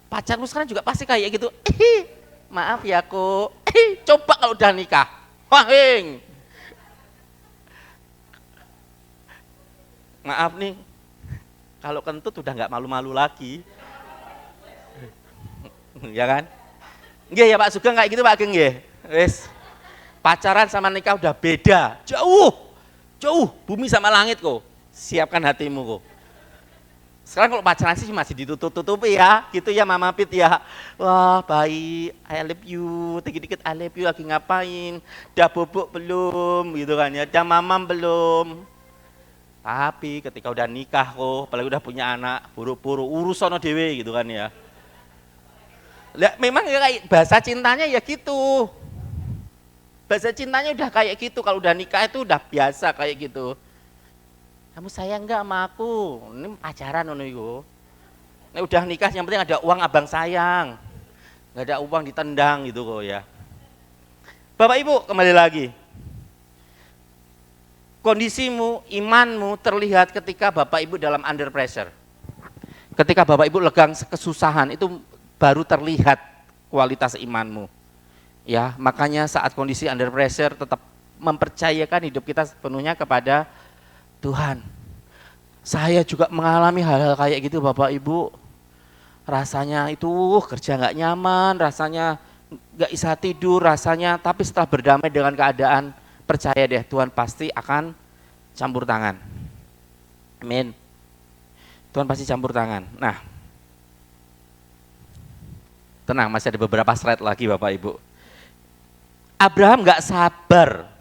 Pacarmu sekarang juga pasti kayak gitu. Maaf ya kok, coba kalau udah nikah, wahing. Maaf nih, kalau kentut udah nggak malu-malu lagi, ya kan? Nggih ya Pak Sugeng kayak gitu Pak Geng nggih. Wes, pacaran sama nikah udah beda, jauh, bumi sama langit kok. Siapkan hatimu kok. Sekarang kalau pacaran sih masih ditutup-tutupi ya, gitu ya Mama Pit ya. Wah baik, I love you, dikit-dikit I love you lagi ngapain? Udah bobok belum, gitu kan ya, udah mamam belum. Tapi ketika udah nikah kok, apalagi udah punya anak, buru-buru urus sono dewe gitu kan ya. Lah, memang ya kayak bahasa cintanya ya gitu. Bahasa cintanya udah kayak gitu, kalau udah nikah itu udah biasa kayak gitu. Kamu sayang enggak sama aku? Ini pacaran ngono iku. Nek udah nikah yang penting ada uang abang sayang. Enggak ada uang ditendang gitu kok ya. Bapak Ibu, kembali lagi. Kondisimu, imanmu terlihat ketika Bapak Ibu dalam under pressure. Ketika Bapak Ibu legang kesusahan itu baru terlihat kualitas imanmu. Ya, makanya saat kondisi under pressure tetap mempercayakan hidup kita sepenuhnya kepada Tuhan. Saya juga mengalami hal-hal kayak gitu Bapak Ibu. Rasanya itu kerja nggak nyaman, rasanya nggak bisa tidur, rasanya. Tapi setelah berdamai dengan keadaan, percaya deh Tuhan pasti akan campur tangan. Amin. Tuhan pasti campur tangan. Nah, tenang, masih ada beberapa slide lagi Bapak Ibu. Abraham nggak sabar.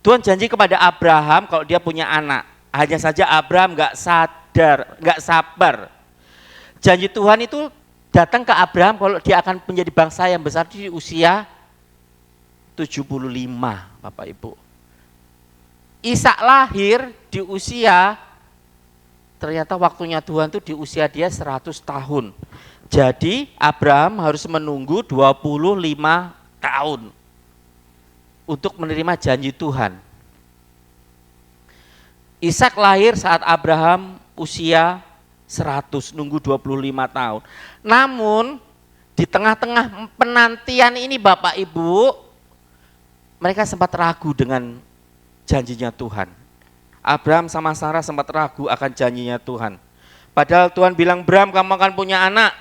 Tuhan janji kepada Abraham kalau dia punya anak. Hanya saja Abraham nggak sadar, nggak sabar. Janji Tuhan itu datang ke Abraham kalau dia akan menjadi bangsa yang besar di usia 75, Bapak Ibu. Ishak lahir di usia, ternyata waktunya Tuhan itu di usia dia 100 tahun. Jadi Abraham harus menunggu 25 tahun untuk menerima janji Tuhan. Ishak lahir saat Abraham usia 100, nunggu 25 tahun. Namun di tengah-tengah penantian ini Bapak Ibu, mereka sempat ragu dengan janjinya Tuhan. Abraham sama Sarah sempat ragu akan janjinya Tuhan. Padahal Tuhan bilang, Bram kamu akan punya anak.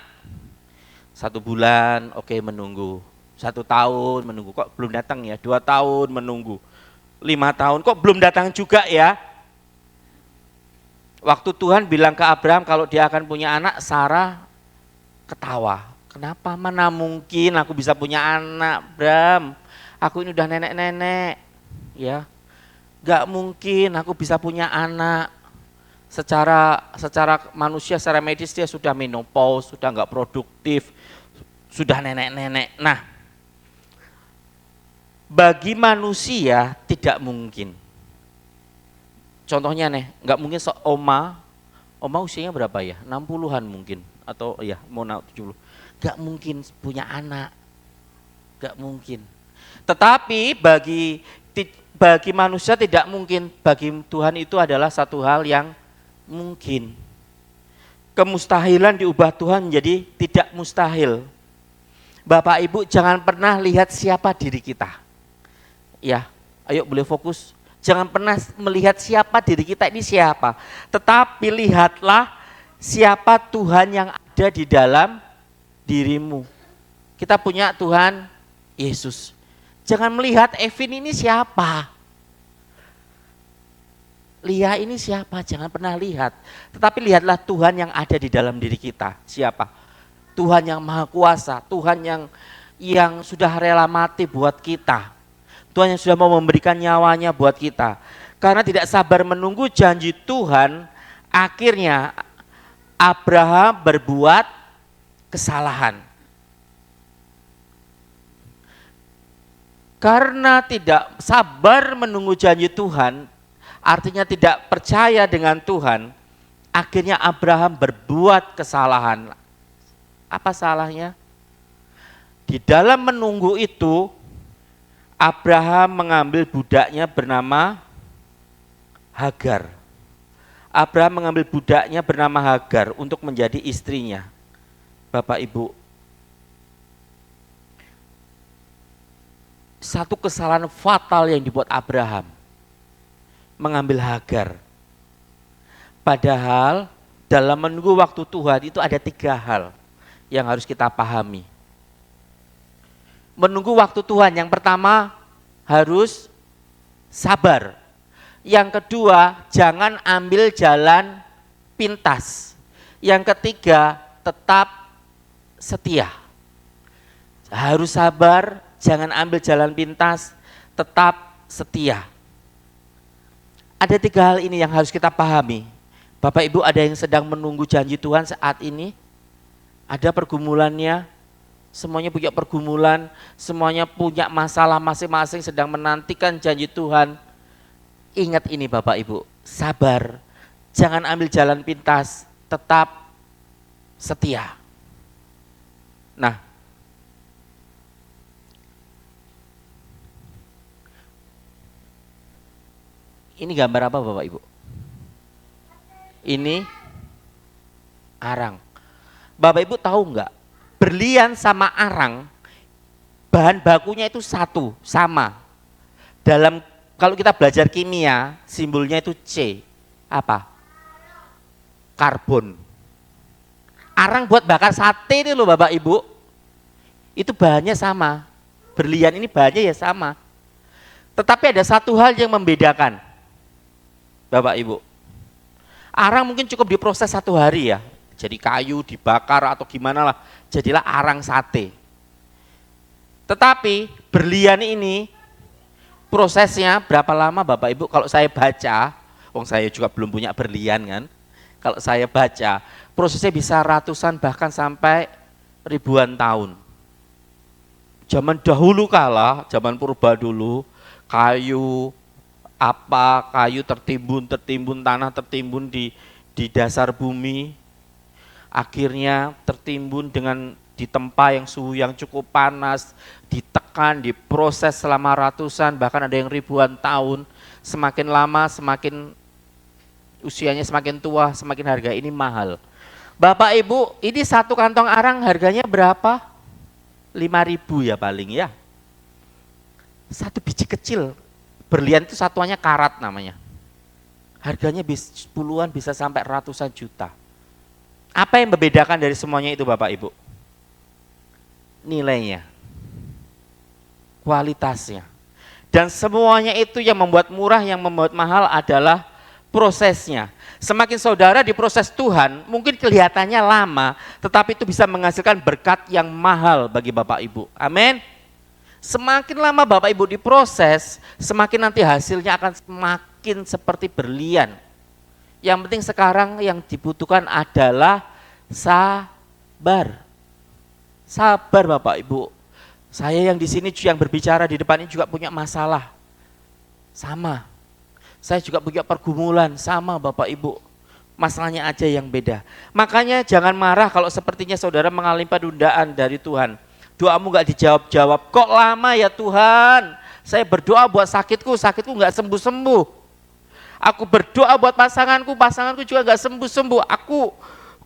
1 bulan, oke menunggu. 1 tahun menunggu, kok belum datang ya. 2 tahun menunggu. 5 tahun, kok belum datang juga ya. Waktu Tuhan bilang ke Abraham kalau dia akan punya anak, Sarah ketawa. Kenapa? Mana mungkin aku bisa punya anak, Bram? Aku ini udah nenek-nenek, ya. Gak mungkin aku bisa punya anak. Secara manusia, secara medis dia sudah menopause, sudah nggak produktif, sudah nenek-nenek. Nah, bagi manusia tidak mungkin. Contohnya nih, nggak mungkin oma usianya berapa ya? 60-an mungkin, atau ya mau 70. Nggak mungkin punya anak, nggak mungkin. Tetapi bagi manusia tidak mungkin, bagi Tuhan itu adalah satu hal yang mungkin. Kemustahilan diubah Tuhan menjadi tidak mustahil. Bapak Ibu jangan pernah lihat siapa diri kita. Ya, ayo boleh fokus. Jangan pernah melihat siapa diri kita ini siapa. Tetapi lihatlah siapa Tuhan yang ada di dalam dirimu. Kita punya Tuhan Yesus. Jangan melihat Evin ini siapa. Lia ini siapa, jangan pernah lihat. Tetapi lihatlah Tuhan yang ada di dalam diri kita. Siapa? Tuhan yang maha kuasa, Tuhan yang sudah rela mati buat kita. Tuhan yang sudah mau memberikan nyawanya buat kita. Karena tidak sabar menunggu janji Tuhan, akhirnya Abraham berbuat kesalahan. Karena tidak sabar menunggu janji Tuhan, artinya tidak percaya dengan Tuhan, akhirnya Abraham berbuat kesalahan. Apa salahnya? Di dalam menunggu itu, Abraham mengambil budaknya bernama Hagar. Abraham mengambil budaknya bernama Hagar untuk menjadi istrinya. Bapak Ibu, satu kesalahan fatal yang dibuat Abraham, mengambil Hagar. Padahal dalam menunggu waktu Tuhan itu ada 3 hal yang harus kita pahami. Menunggu waktu Tuhan, yang pertama harus sabar. Yang kedua, jangan ambil jalan pintas. Yang ketiga, tetap setia. Harus sabar, jangan ambil jalan pintas, tetap setia. Ada 3 hal ini yang harus kita pahami. Bapak Ibu, ada yang sedang menunggu janji Tuhan saat ini? Ada pergumulannya? Semuanya punya pergumulan, semuanya punya masalah masing-masing, sedang menantikan janji Tuhan. Ingat ini Bapak Ibu, sabar, jangan ambil jalan pintas, tetap setia. Nah, ini gambar apa Bapak Ibu? Ini arang. Bapak Ibu tahu enggak, berlian sama arang bahan bakunya itu satu, sama. Kalau kita belajar kimia, simbolnya itu C. Apa? Karbon. Arang buat bakar sate ini loh Bapak Ibu. Itu bahannya sama. Berlian ini bahannya ya sama. Tetapi ada satu hal yang membedakan. Bapak Ibu. Arang mungkin cukup diproses 1 hari ya. Jadi kayu dibakar atau gimana lah. Jadilah arang sate. Tetapi berlian ini prosesnya berapa lama Bapak Ibu? Kalau saya baca, saya juga belum punya berlian kan. Kalau saya baca, prosesnya bisa ratusan bahkan sampai ribuan tahun. Zaman dahulu kala, zaman purba dulu, kayu tertimbun, tanah tertimbun di dasar bumi. Akhirnya tertimbun ditempa yang suhu yang cukup panas, ditekan, diproses selama ratusan, bahkan ada yang ribuan tahun. Semakin lama, semakin usianya semakin tua, semakin harga ini mahal. Bapak Ibu, ini 1 kantong arang harganya berapa? 5.000 ya paling ya. 1 biji kecil, berlian itu satuannya karat namanya. Harganya puluhan bisa sampai ratusan juta. Apa yang membedakan dari semuanya itu Bapak Ibu? Nilainya, kualitasnya. Dan semuanya itu yang membuat murah, yang membuat mahal adalah prosesnya. Semakin saudara diproses Tuhan, mungkin kelihatannya lama, tetapi itu bisa menghasilkan berkat yang mahal bagi Bapak Ibu. Amin. Semakin lama Bapak Ibu diproses, semakin nanti hasilnya akan semakin seperti berlian. Yang penting sekarang yang dibutuhkan adalah sabar. Sabar Bapak Ibu. Saya yang di sini yang berbicara di depan ini juga punya masalah. Sama. Saya juga punya pergumulan, sama Bapak Ibu. Masalahnya aja yang beda. Makanya jangan marah kalau sepertinya saudara mengalami penundaan dari Tuhan. Doamu gak dijawab-jawab. Kok lama ya Tuhan? Saya berdoa buat sakitku gak sembuh-sembuh. Aku berdoa buat pasanganku juga gak sembuh-sembuh. Aku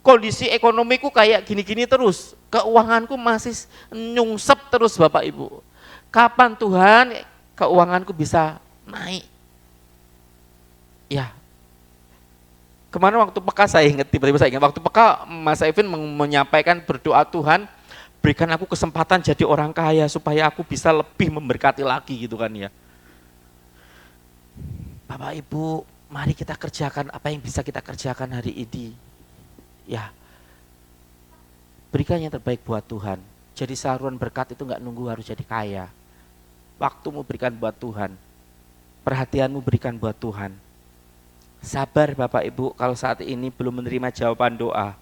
kondisi ekonomiku kayak gini-gini terus. Keuanganku masih nyungsep terus Bapak Ibu. Kapan Tuhan keuanganku bisa naik? Ya, kemarin waktu peka saya ingat, tiba-tiba saya ingat, waktu peka Mas Evin menyampaikan berdoa Tuhan, berikan aku kesempatan jadi orang kaya supaya aku bisa lebih memberkati lagi gitu kan ya. Bapak Ibu, mari kita kerjakan apa yang bisa kita kerjakan hari ini. Ya, berikan yang terbaik buat Tuhan. Jadi saluran berkat itu enggak nunggu harus jadi kaya. Waktumu berikan buat Tuhan. Perhatianmu berikan buat Tuhan. Sabar Bapak Ibu, kalau saat ini belum menerima jawaban doa.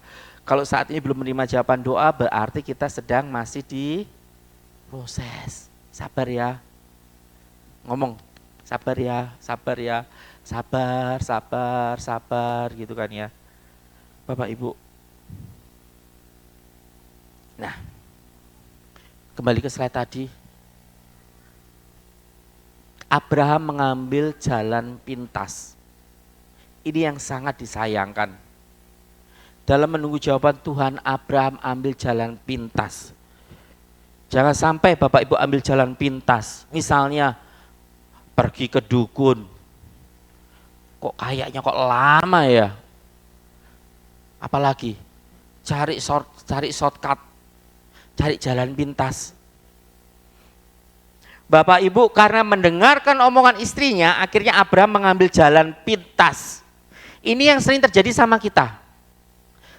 Kalau saat ini belum menerima jawaban doa, berarti kita sedang masih di proses. Sabar ya. Ngomong, sabar ya, sabar gitu kan ya. Bapak Ibu. Nah, kembali ke slide tadi. Abraham mengambil jalan pintas. Ini yang sangat disayangkan. Dalam menunggu jawaban Tuhan, Abraham ambil jalan pintas. Jangan sampai Bapak Ibu ambil jalan pintas. Misalnya pergi ke dukun. Kok kayaknya kok lama ya? Apalagi cari shortcut, cari jalan pintas. Bapak Ibu karena mendengarkan omongan istrinya, akhirnya Abraham mengambil jalan pintas. Ini yang sering terjadi sama kita.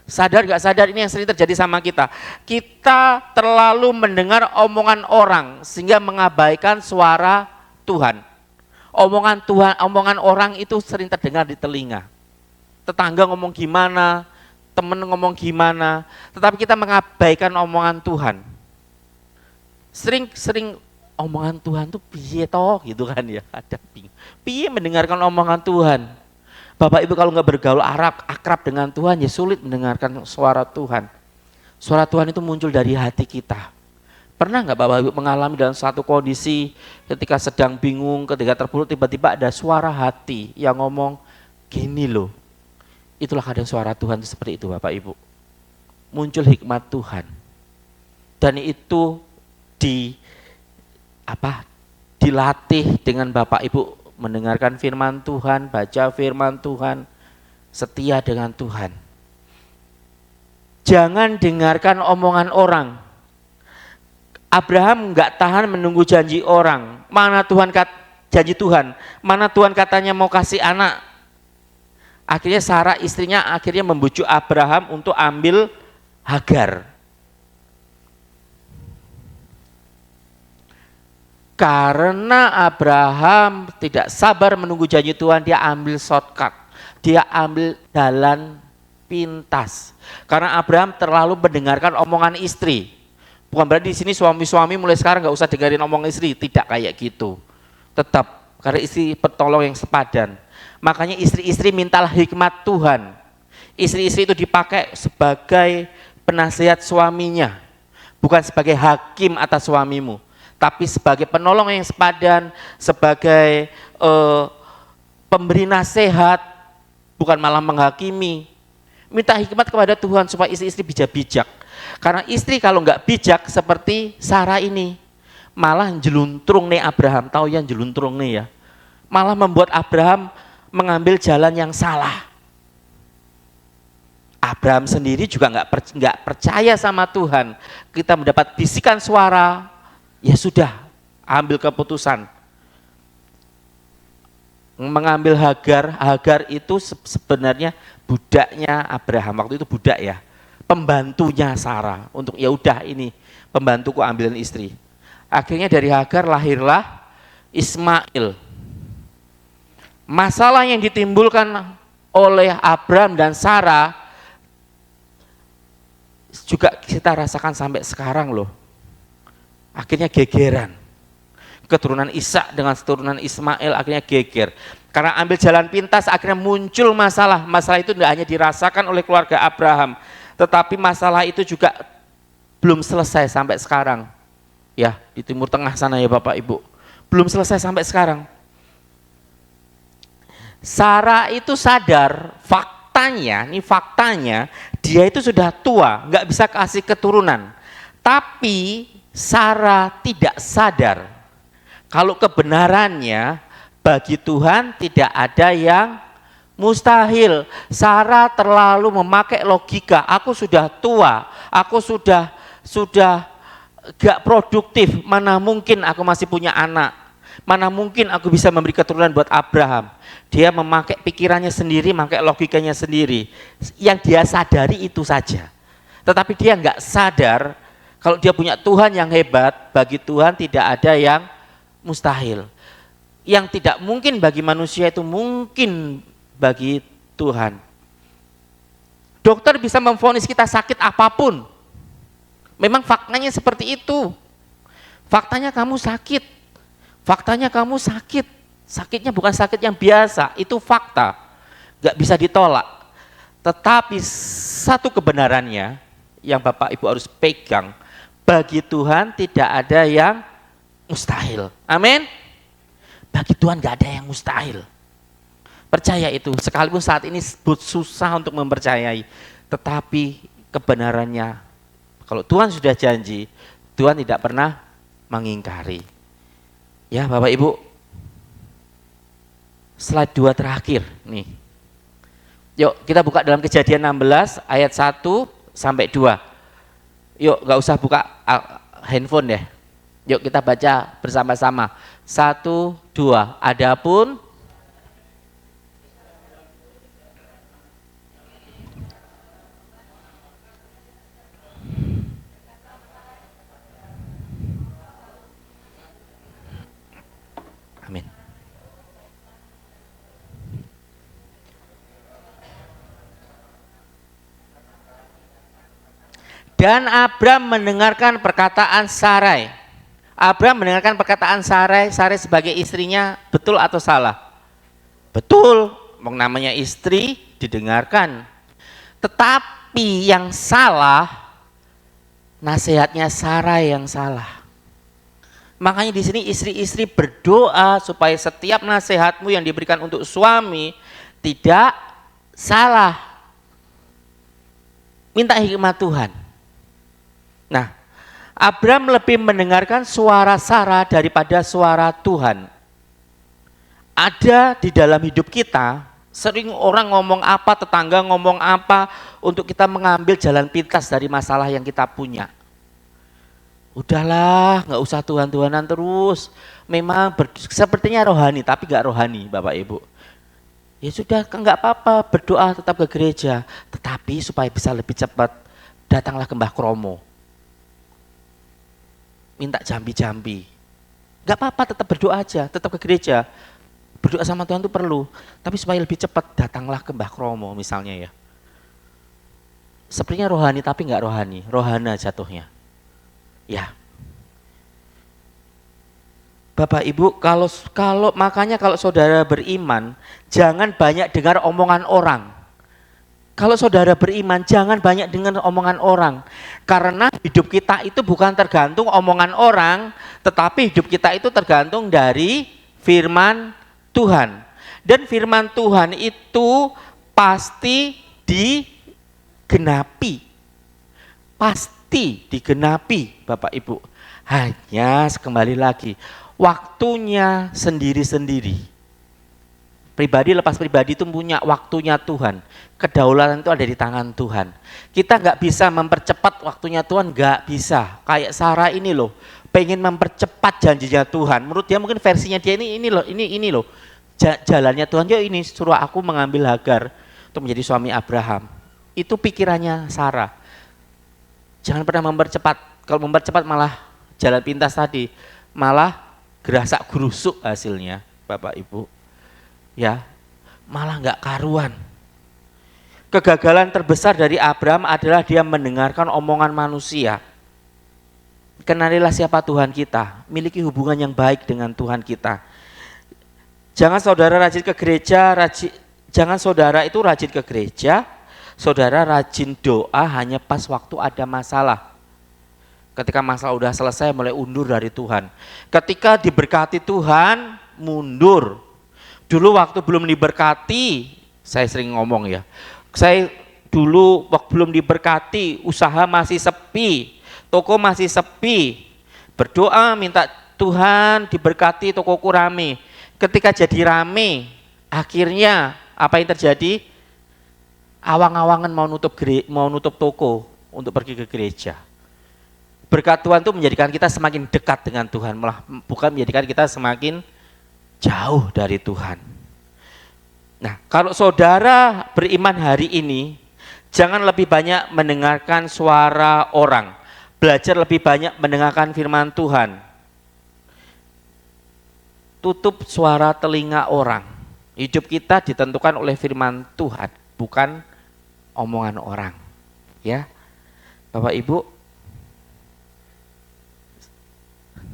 Sadar gak sadar ini yang sering terjadi sama kita. Kita terlalu mendengar omongan orang sehingga mengabaikan suara Tuhan. Omongan Tuhan, omongan orang itu sering terdengar di telinga. Tetangga ngomong gimana, temen ngomong gimana, tetapi kita mengabaikan omongan Tuhan. Sering omongan Tuhan tuh piye toh gitu kan ya, ada bingung. Piye mendengarkan omongan Tuhan. Bapak Ibu kalau nggak bergaul akrab dengan Tuhan ya sulit mendengarkan suara Tuhan. Suara Tuhan itu muncul dari hati kita. Pernah nggak Bapak Ibu mengalami dalam suatu kondisi ketika sedang bingung, ketika terpuruk tiba-tiba ada suara hati yang ngomong gini loh. Itulah kadang suara Tuhan itu seperti itu Bapak Ibu. Muncul hikmat Tuhan. Dan itu dilatih dengan Bapak Ibu mendengarkan firman Tuhan, baca firman Tuhan, setia dengan Tuhan. Jangan dengarkan omongan orang. Abraham enggak tahan menunggu janji orang. Mana janji Tuhan? Mana Tuhan katanya mau kasih anak? Akhirnya Sarah istrinya akhirnya membujuk Abraham untuk ambil Hagar. Karena Abraham tidak sabar menunggu janji Tuhan, dia ambil shortcut. Dia ambil jalan pintas. Karena Abraham terlalu mendengarkan omongan istri. Bukan berarti di sini suami-suami mulai sekarang nggak usah dengerin omongan istri, tidak kayak gitu. Tetap karena istri petolong yang sepadan. Makanya istri-istri mintalah hikmat Tuhan. Istri-istri itu dipakai sebagai penasihat suaminya, bukan sebagai hakim atas suamimu, tapi sebagai penolong yang sepadan, sebagai pemberi nasihat, bukan malah menghakimi. Minta hikmat kepada Tuhan supaya istri-istri bijak. Karena istri kalau nggak bijak seperti Sarah ini, malah jeluntrung nih Abraham, tahu yang jeluntrung nih ya, malah membuat Abraham mengambil jalan yang salah. Abraham sendiri juga nggak percaya sama Tuhan. Kita mendapat bisikan suara, ya sudah, ambil keputusan. Mengambil Hagar itu sebenarnya budaknya Abraham, waktu itu budak ya, pembantunya Sarah. Untuk ya udah ini pembantuku ambilin istri. Akhirnya dari Hagar lahirlah Ismail. Masalah yang ditimbulkan oleh Abraham dan Sarah juga kita rasakan sampai sekarang loh. Akhirnya gegeran. Keturunan Ishak dengan keturunan Ismail akhirnya geger. Karena ambil jalan pintas akhirnya muncul masalah. Masalah itu tidak hanya dirasakan oleh keluarga Abraham, tetapi masalah itu juga belum selesai sampai sekarang. Ya, di Timur Tengah sana ya Bapak Ibu. Belum selesai sampai sekarang. Sarah itu sadar faktanya dia itu sudah tua, nggak bisa kasih keturunan. Tapi Sarah tidak sadar kalau kebenarannya bagi Tuhan tidak ada yang mustahil. Sarah terlalu memakai logika, aku sudah tua, aku sudah gak produktif, mana mungkin aku masih punya anak, mana mungkin aku bisa memberi keturunan buat Abraham. Dia memakai pikirannya sendiri, memakai logikanya sendiri. Yang dia sadari itu saja. Tetapi dia nggak sadar kalau dia punya Tuhan yang hebat, bagi Tuhan tidak ada yang mustahil. Yang tidak mungkin bagi manusia itu mungkin bagi Tuhan. Dokter bisa memvonis kita sakit apapun. Memang faktanya seperti itu. Faktanya kamu sakit. Faktanya kamu sakit. Sakitnya bukan sakit yang biasa, itu fakta. Gak bisa ditolak. Tetapi satu kebenarannya yang Bapak Ibu harus pegang, bagi Tuhan tidak ada yang mustahil. Amin. Bagi Tuhan gak ada yang mustahil. Percaya itu, sekalipun saat ini susah untuk mempercayai, tetapi kebenarannya, kalau Tuhan sudah janji, Tuhan tidak pernah mengingkari. Ya Bapak Ibu, slide 2 terakhir nih. Yuk kita buka dalam Kejadian 16 ayat 1 sampai 2. Yuk gak usah buka handphone deh. Yuk kita baca bersama-sama. 1, 2. Adapun amin. Dan Abram mendengarkan perkataan Sarai. Abram mendengarkan perkataan Sarai sebagai istrinya, betul atau salah? Betul, namanya istri didengarkan. Tetapi yang salah, nasihatnya Sarai yang salah. Makanya di sini istri-istri berdoa supaya setiap nasihatmu yang diberikan untuk suami tidak salah. Minta hikmat Tuhan. Nah, Abram lebih mendengarkan suara Sarah daripada suara Tuhan. Ada di dalam hidup kita, sering orang ngomong apa, tetangga ngomong apa, untuk kita mengambil jalan pintas dari masalah yang kita punya. Udahlah, nggak usah Tuhan-Tuhanan terus. Memang sepertinya rohani, tapi nggak rohani Bapak Ibu. Ya sudah, nggak apa-apa, berdoa tetap ke gereja. Tetapi supaya bisa lebih cepat, datanglah ke Mbah Kromo. Minta jambi-jambi. Gak apa-apa, tetap berdoa aja, tetap ke gereja. Berdoa sama Tuhan itu perlu. Tapi supaya lebih cepat, datanglah ke Mbah Kromo misalnya ya. Sepertinya rohani tapi gak rohani. Rohana jatuhnya. Ya. Bapak Ibu, makanya kalau saudara beriman, jangan banyak dengar omongan orang. Kalau saudara beriman, jangan banyak dengar omongan orang. Karena hidup kita itu bukan tergantung omongan orang, tetapi hidup kita itu tergantung dari firman Tuhan. Dan firman Tuhan itu pasti digenapi. Pasti digenapi, Bapak Ibu. Hanya kembali lagi, waktunya sendiri-sendiri. Pribadi lepas pribadi itu punya waktunya Tuhan. Kedaulatan itu ada di tangan Tuhan. Kita nggak bisa mempercepat waktunya Tuhan, nggak bisa. Kayak Sarah ini loh, pengen mempercepat janjinya Tuhan. Menurut dia mungkin versinya dia ini loh. Jalannya Tuhan, yo ini suruh aku mengambil Hagar untuk menjadi suami Abraham. Itu pikirannya Sarah. Jangan pernah mempercepat. Kalau mempercepat malah jalan pintas tadi, malah gerasak gerusuk hasilnya, Bapak Ibu. Ya, malah nggak karuan. Kegagalan terbesar dari Abraham adalah dia mendengarkan omongan manusia. Kenalilah siapa Tuhan kita, miliki hubungan yang baik dengan Tuhan kita. Jangan saudara rajin ke gereja, jangan saudara itu rajin ke gereja, saudara rajin doa hanya pas waktu ada masalah. Ketika masalah udah selesai mulai undur dari Tuhan. Ketika diberkati Tuhan, mundur. Dulu waktu belum diberkati, saya sering ngomong ya, saya dulu waktu belum diberkati, usaha masih sepi, toko masih sepi, berdoa minta Tuhan diberkati tokoku rame. Ketika jadi rame, akhirnya apa yang terjadi? Awang-awangan mau nutup toko untuk pergi ke gereja. Berkat Tuhan itu menjadikan kita semakin dekat dengan Tuhan, malah bukan menjadikan kita semakin jauh dari Tuhan. Nah, kalau saudara beriman hari ini, jangan lebih banyak mendengarkan suara orang, belajar lebih banyak mendengarkan firman Tuhan. Tutup suara telinga orang. Hidup kita ditentukan oleh firman Tuhan, bukan omongan orang. Ya, Bapak Ibu,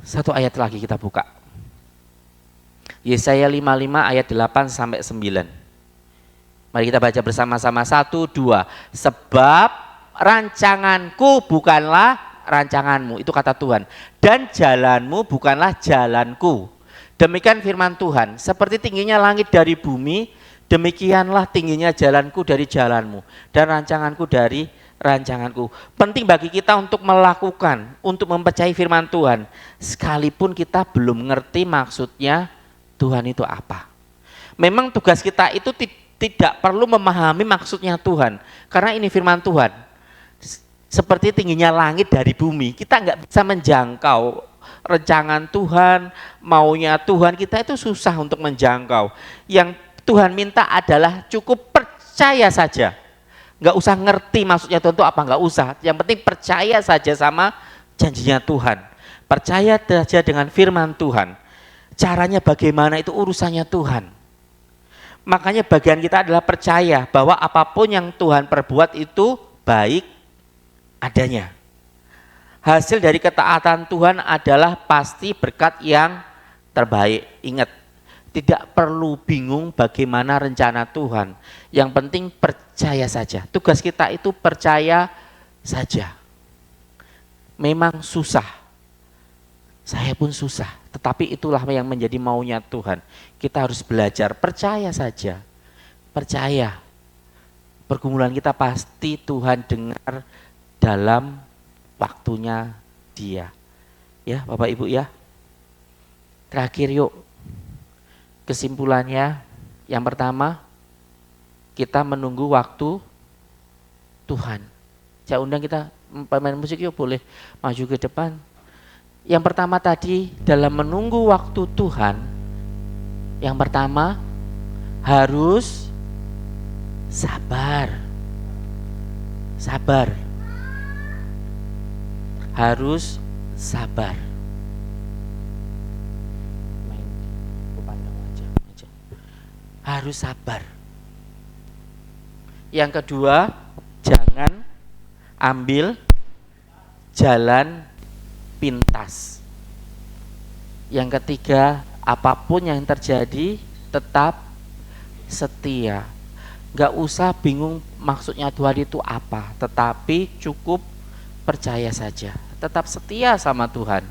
satu ayat lagi kita buka. Yesaya 55 ayat 8 sampai 9. Mari kita baca bersama-sama 1, 2. Sebab rancanganku bukanlah rancanganmu, itu kata Tuhan. Dan jalanmu bukanlah jalanku. Demikian firman Tuhan, seperti tingginya langit dari bumi, demikianlah tingginya jalanku dari jalanmu, dan rancanganku dari rancanganku. Penting bagi kita untuk melakukan, untuk mempercayai firman Tuhan, sekalipun kita belum ngerti maksudnya Tuhan itu apa. Memang tugas kita itu tidak perlu memahami maksudnya Tuhan, karena ini firman Tuhan. Seperti tingginya langit dari bumi, kita nggak bisa menjangkau rencangan Tuhan, maunya Tuhan, kita itu susah untuk menjangkau. Yang Tuhan minta adalah cukup percaya saja, nggak usah ngerti maksudnya Tuhan itu apa, nggak usah. Yang penting percaya saja sama janjinya Tuhan, percaya saja dengan firman Tuhan. Caranya bagaimana itu urusannya Tuhan. Makanya bagian kita adalah percaya bahwa apapun yang Tuhan perbuat itu baik adanya. Hasil dari ketaatan Tuhan adalah pasti berkat yang terbaik. Ingat, tidak perlu bingung bagaimana rencana Tuhan. Yang penting percaya saja. Tugas kita itu percaya saja. Memang susah. Saya pun susah, tetapi itulah yang menjadi maunya Tuhan. Kita harus belajar, percaya saja. Percaya. Pergumulan kita pasti Tuhan dengar dalam waktunya Dia. Ya, Bapak Ibu ya. Terakhir yuk. Kesimpulannya, yang pertama, kita menunggu waktu Tuhan. Saya undang kita pemain musik yuk, boleh maju ke depan. Yang pertama tadi, dalam menunggu waktu Tuhan, yang pertama harus sabar. Sabar. Harus sabar. Harus sabar. Yang kedua, jangan ambil jalan pintas. Yang ketiga, apapun yang terjadi tetap setia. Gak usah bingung maksudnya Tuhan itu apa, tetapi cukup percaya saja. Tetap setia sama Tuhan.